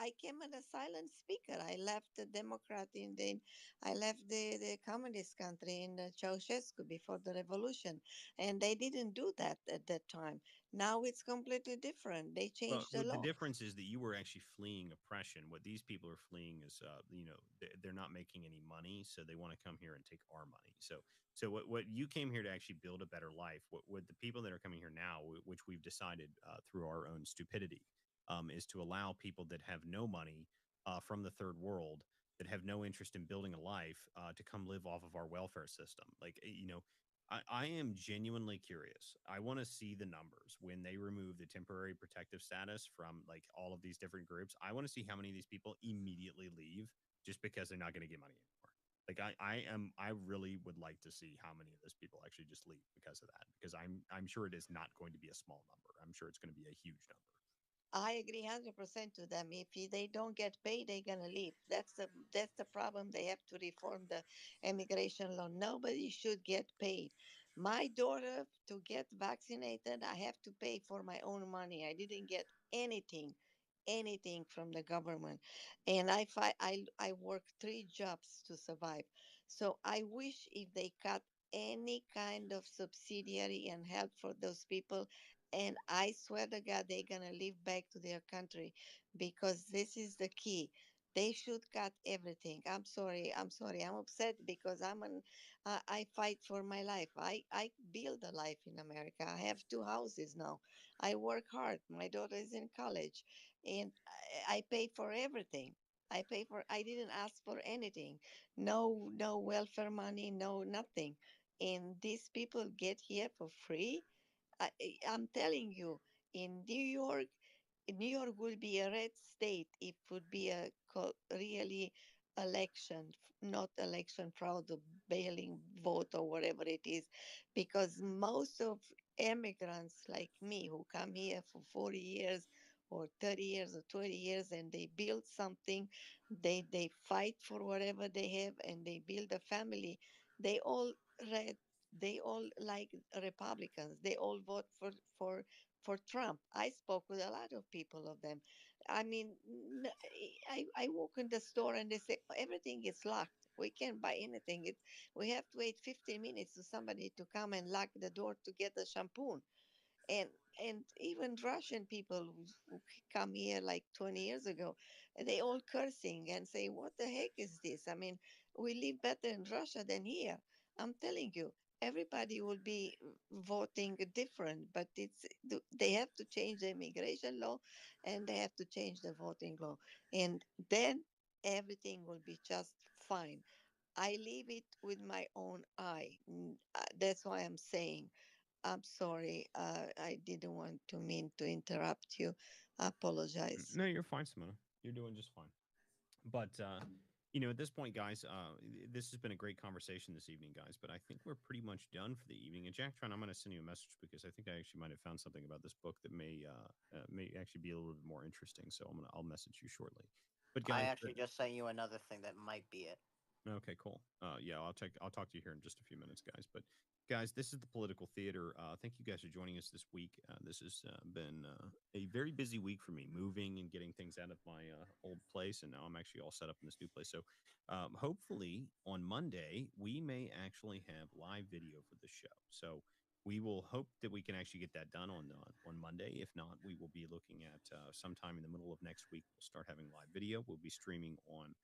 I came as a silent speaker. I left the Democrat in the I left the communist country in Ceausescu before the revolution, and they didn't do that at that time. Now it's completely different. They Well, changed the the law. difference is that you were actually fleeing oppression. What these people are fleeing is, they're not making any money, so they want to come here and take our money. So what you came here to actually build a better life. What the people that are coming here now, which we've decided through our own stupidity, is to allow people that have no money from the third world, that have no interest in building a life, to come live off of our welfare system. I am genuinely curious. I want to see the numbers when they remove the temporary protective status from like all of these different groups. I want to see how many of these people immediately leave just because they're not going to get money anymore. I really would like to see how many of those people actually just leave because of that, because I'm sure it is not going to be a small number. I'm sure it's going to be a huge number. I agree 100% to them. If they don't get paid, they're gonna leave. That's the problem. They have to reform the immigration law. Nobody should get paid. My daughter, to get vaccinated, I have to pay for my own money. I didn't get anything from the government, and I work 3 jobs to survive. So I wish if they cut any kind of subsidiary and help for those people, and I swear to God, they're gonna live back to their country, because this is the key. They should cut everything. I'm sorry. I'm sorry. I'm upset because I fight for my life. I build a life in America. I have 2 houses now. I work hard. My daughter is in college, and I pay for everything. I didn't ask for anything. No welfare money, no nothing. And these people get here for free. I'm telling you, in New York will be a red state if would be a really election, not election fraud or bailing vote or whatever it is, because most of immigrants like me who come here for 40 years or 30 years or 20 years, and they build something, they fight for whatever they have, and they build a family. They all read they all like Republicans. They all vote for Trump. I spoke with a lot of people of them. I mean, I walk in the store and they say everything is locked. We can't buy anything. We have to wait 15 minutes for somebody to come and lock the door to get a shampoo. and and even Russian people who come here like 20 years ago, they all cursing and say, "What the heck is this?" I mean, we live better in Russia than here. I'm telling you, everybody will be voting different, but they have to change the immigration law, and they have to change the voting law, and then everything will be just fine. I live it with my own eye. That's why I'm saying I'm sorry. I didn't want to mean to interrupt you. I apologize. No, you're fine, Simona. You're doing just fine. But at this point, guys, this has been a great conversation this evening, guys. But I think we're pretty much done for the evening. And Jacktron, I'm going to send you a message because I think I actually might have found something about this book that may actually be a little bit more interesting. So I'll message you shortly. But I guys, actually just sent you another thing that might be it. okay, cool. Yeah, I'll talk to you here in just a few minutes, guys. But guys, this is the political theater. Thank you guys for joining us this week. This has been a very busy week for me, moving and getting things out of my old place, and now I'm actually all set up in this new place. So, hopefully on Monday we may actually have live video for the show. So we will hope that we can actually get that done on Monday. If not, we will be looking at sometime in the middle of next week. We'll start having live video. We'll be streaming on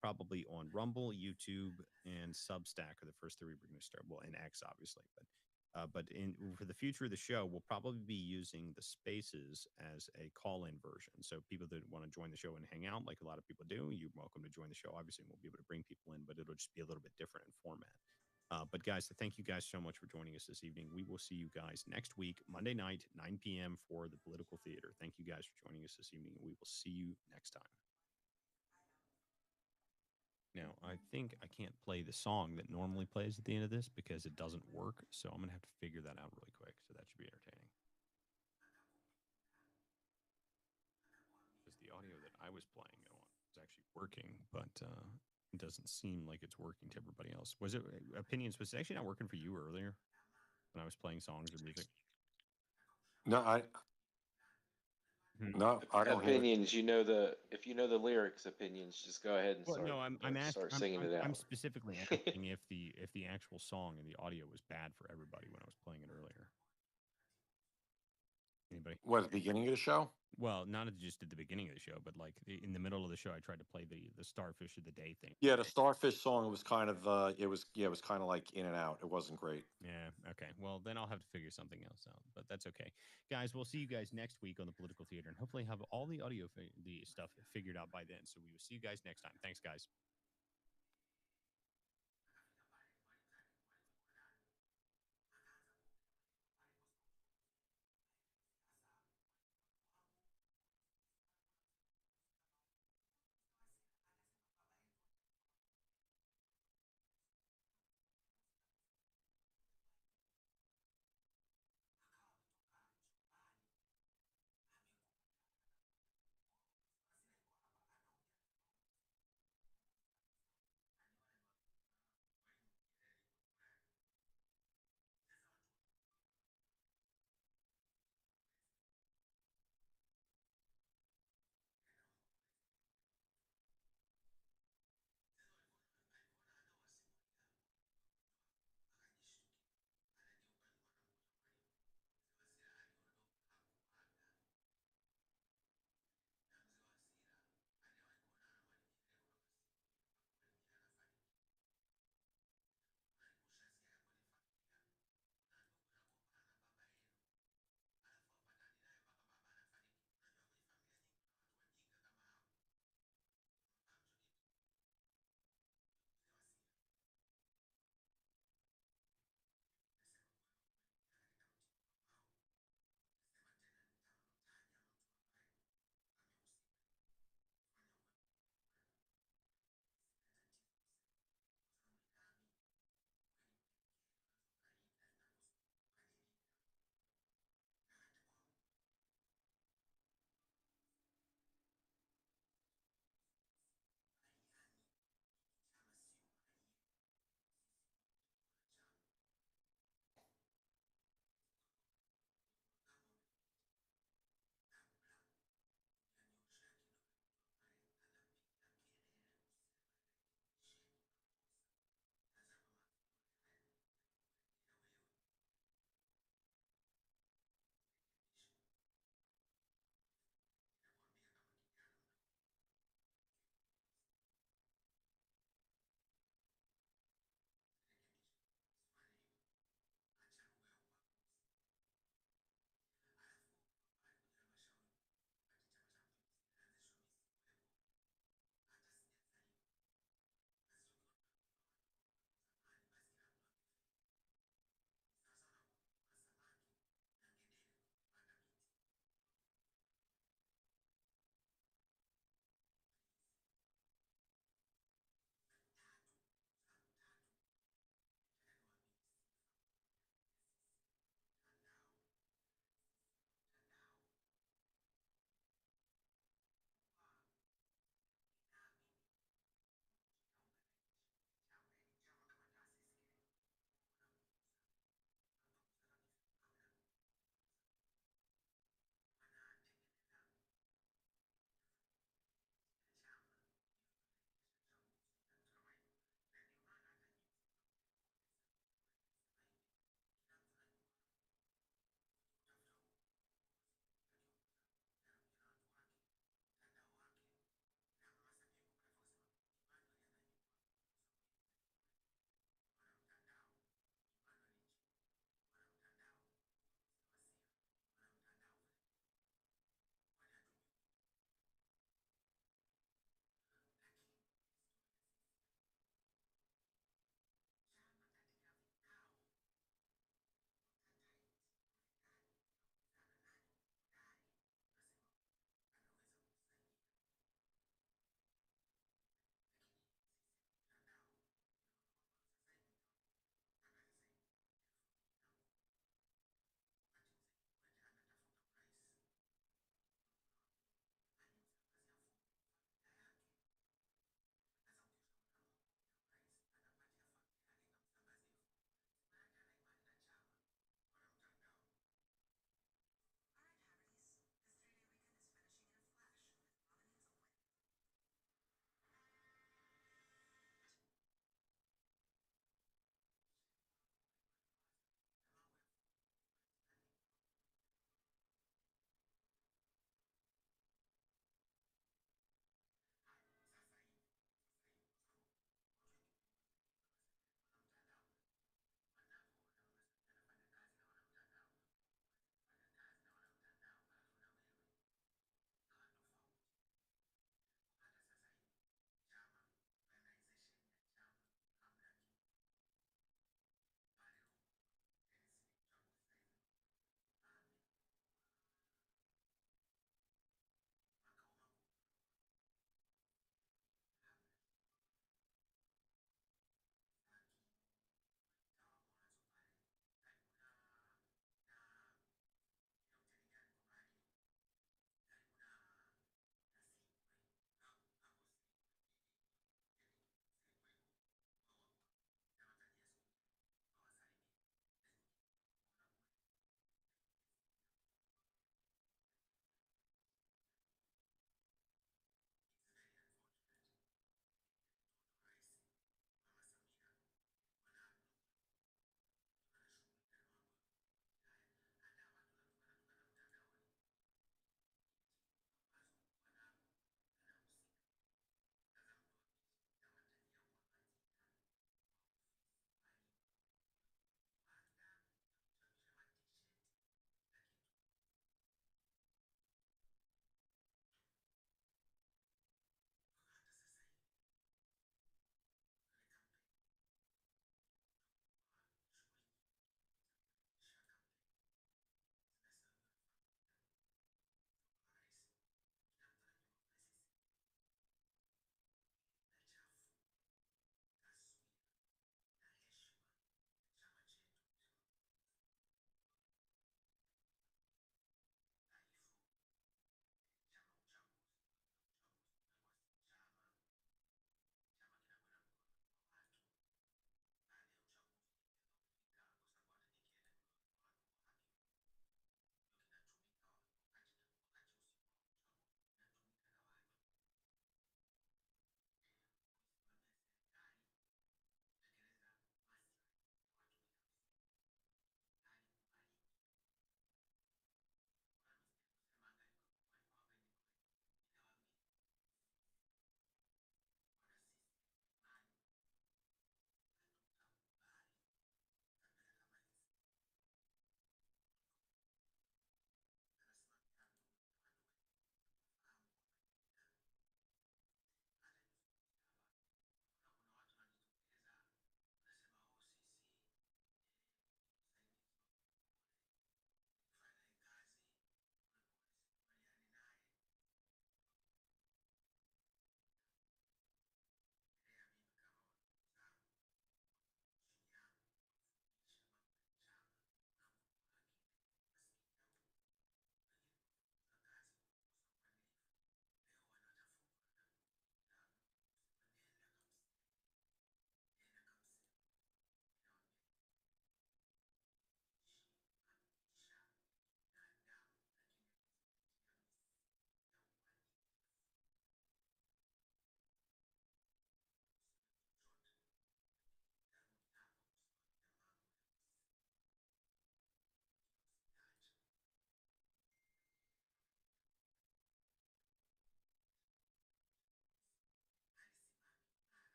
Probably on Rumble, YouTube, and Substack are the first three we're going to start. Well, and X obviously, but for the future of the show, we'll probably be using the Spaces as a call-in version. So people that want to join the show and hang out, like a lot of people do, you're welcome to join the show. Obviously, we'll be able to bring people in, but it'll just be a little bit different in format. But guys, thank you guys so much for joining us this evening. We will see you guys next week, Monday night, 9 p.m. for the Political Theater. Thank you guys for joining us this evening. We will see you next time. Now, I think I can't play the song that normally plays at the end of this because it doesn't work. So I'm going to have to figure that out really quick. So that should be entertaining. Because the audio that I was playing was actually working, but it doesn't seem like it's working to everybody else. Was it Opinions? Was it actually not working for you earlier when I was playing songs or music? No, I don't hear it. Opinions, if you know the lyrics, Opinions, just go ahead and start singing it out. I'm specifically asking if the actual song and the audio was bad for everybody when I was playing it earlier. Anybody? What, at the beginning of the show? Well, not just at the beginning of the show, but like in the middle of the show, I tried to play the Starfish of the Day thing. Yeah, the Starfish song was kind of it was kind of like in and out. It wasn't great. Yeah. Okay. Well, then I'll have to figure something else out, but that's okay, guys. We'll see you guys next week on the Political Theater, and hopefully have all the audio the stuff figured out by then. So we will see you guys next time. Thanks, guys.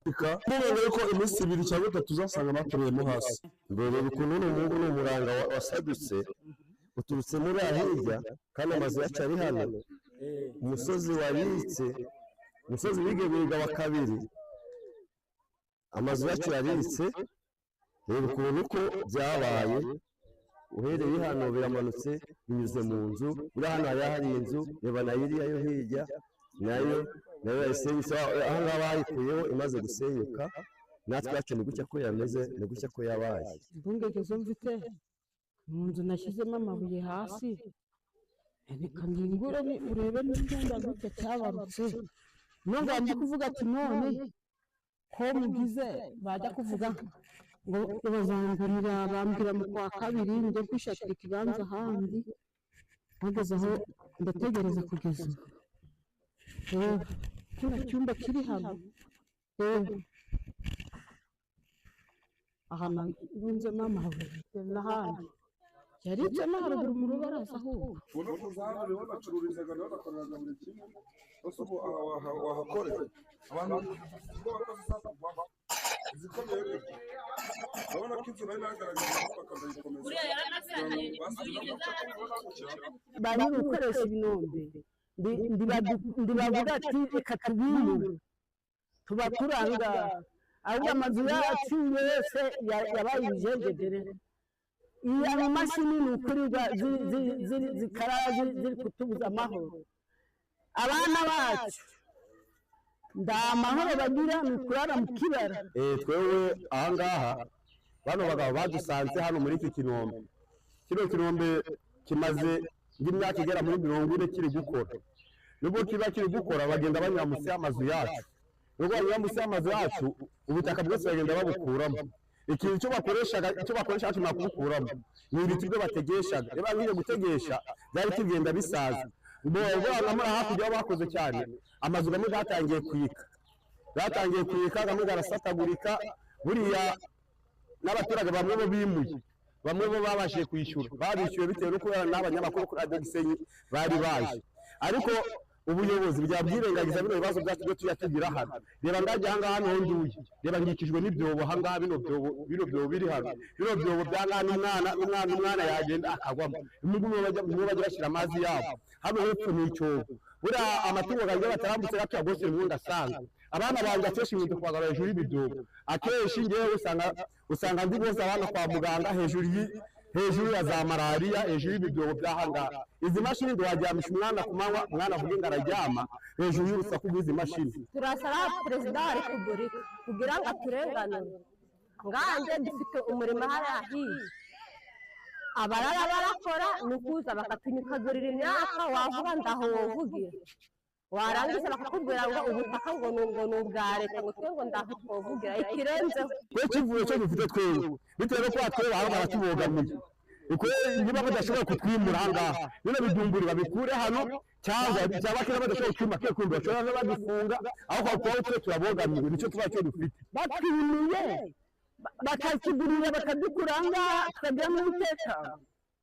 mubona yuko iminsi 2 cyangwa 3 uzasanga batureyemo hasi mbere ukuntu n'umuhungu n'umuranga wasadutse uturutse muri ahirya kandi amazu yacu ari hano umusozi waritse umusozi wigebega wa kabiri amazu yacu yaritse rero ukuntu ko byabaye uhereye hano biramanutse binyuze mu nzu uri hano hari inzu reba na iriya yo hirya nayo yasenyutse aho ngaho bayikuyeho imaze gusenyuka natwe yacu ni gutya ko yameze ni gutya ko yabaye impungenge zo mfite mu nzu nashyizemo amabuye hasi reka ngingure urebe n'icyumba gutya cyabarutse nubwo ndi kuvuga ati none ko mugize bajya kuvuga ngo bazangurira bambwira mu kwa kabiri njye kwishakira ikibanza ahandi mpageze aho ndategereza kugeza kiriya cyumba kiri hano ahantu bunzemo amabuye n'ahandi yaritsemo haruguru mu rubaraza ahubwo ubona ko uzahano rero bacururizaga nabo bakoreraga buri kimwe bose ubu wahakorera abantu ubwo bakoze sasa zikomeye gutya urabona ko inzu nayo inagaragaza ko bakazayikomeza bari gukoresha ibinombe ndibavuga ati reka tubimure tuba turanga ahubwo amazu yacu yose yabaye ibijejegere iya mashini ni ukuri zikarara ziri kutubuza amahoro abana bacu nda amahoro bagira ni ukurara mu kibara twewe ahangaha bano bagabo badusanze hano muri iki kinombe kino kinombe kimaze nk'imyaka igera muri 40 kiri gukora nubwo kiba kiri gukora bagenda banyura munsi y'amazu yacu nubwo banyura munsi y'amazu yacu ubutaka bwose bagenda babukuramo ikintu cyo bakoresha kimara kubukuramo ni ibiti byo bategeshaga niba ngiye gutegesha byari kigenda bisaza ngo muri hakurya bakoze cyane amazu gamwe gatangiye kuyika gamwe garasatagurika buriya n'abaturage bamwe bo bimuye bamwe bo babashije kwishyura babishyuye bitewe no kubera n'abanyamakuru kuri Radio Gisenyi bari baje ariko ubuyobozi bwabyirengagiza bino bibazo byacu byo tuyatugira hano reba ndajya hanga hano honduye reba ngikijwe n'ibyobo hanga bino byobo biri hano bino byobo byangana umwana yagenda akagwamo imugumwe bajya bashyira amazi yabo hano hepfo ni icyobo buriya amatungo ganjye batarambutse gatoya gose mu ngasanga abana banjye akenshi mu kwagara hejuru y'ibyobo akenshi ngewe usanga ndi bose abana kwa muganga hejuru ya za malariya hejuru y'ibyobo byahangara izi mashini ndwaryamisha umwana ku manywa umwana avuga ngo araryama hejuru y'urusaku rw'izi mashini turasaba perezida wa repubulika kugira ngo aturenganure nganjye dufite umurimo hariya hiye abarara barakora ni ukuza bakatunyukagurira imyaka wavuga ndaho wovugira warangiza bakakubwira ngo ubutaka ngo ni ubwa leta ngo twe ngo ndaho twovugira ikirenzeho twe kivuye cyo dufite twewe bitewe no kuba twewe aho baratubogamiye niba badashobora kutwimura ahangaha bino bidumburi babikure hano cyangwa kera badashobora kutwima kekundi bashobora badufunga aho kwa kuba twe turabogamiye nicyo tuba cyo dufite batwimuye bakakigurira bakadukura ahangaha tukagira n'umutekano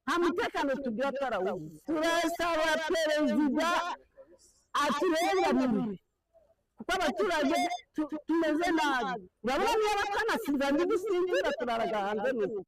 nta mutekano tugira tarawuzi turasaba perezida aturenganure kuko abaturage tumeze nabi urabona niba batanasiza ntidusinzira turaraga hanze n'ubu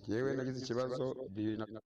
yewe nagize ikibazo 2000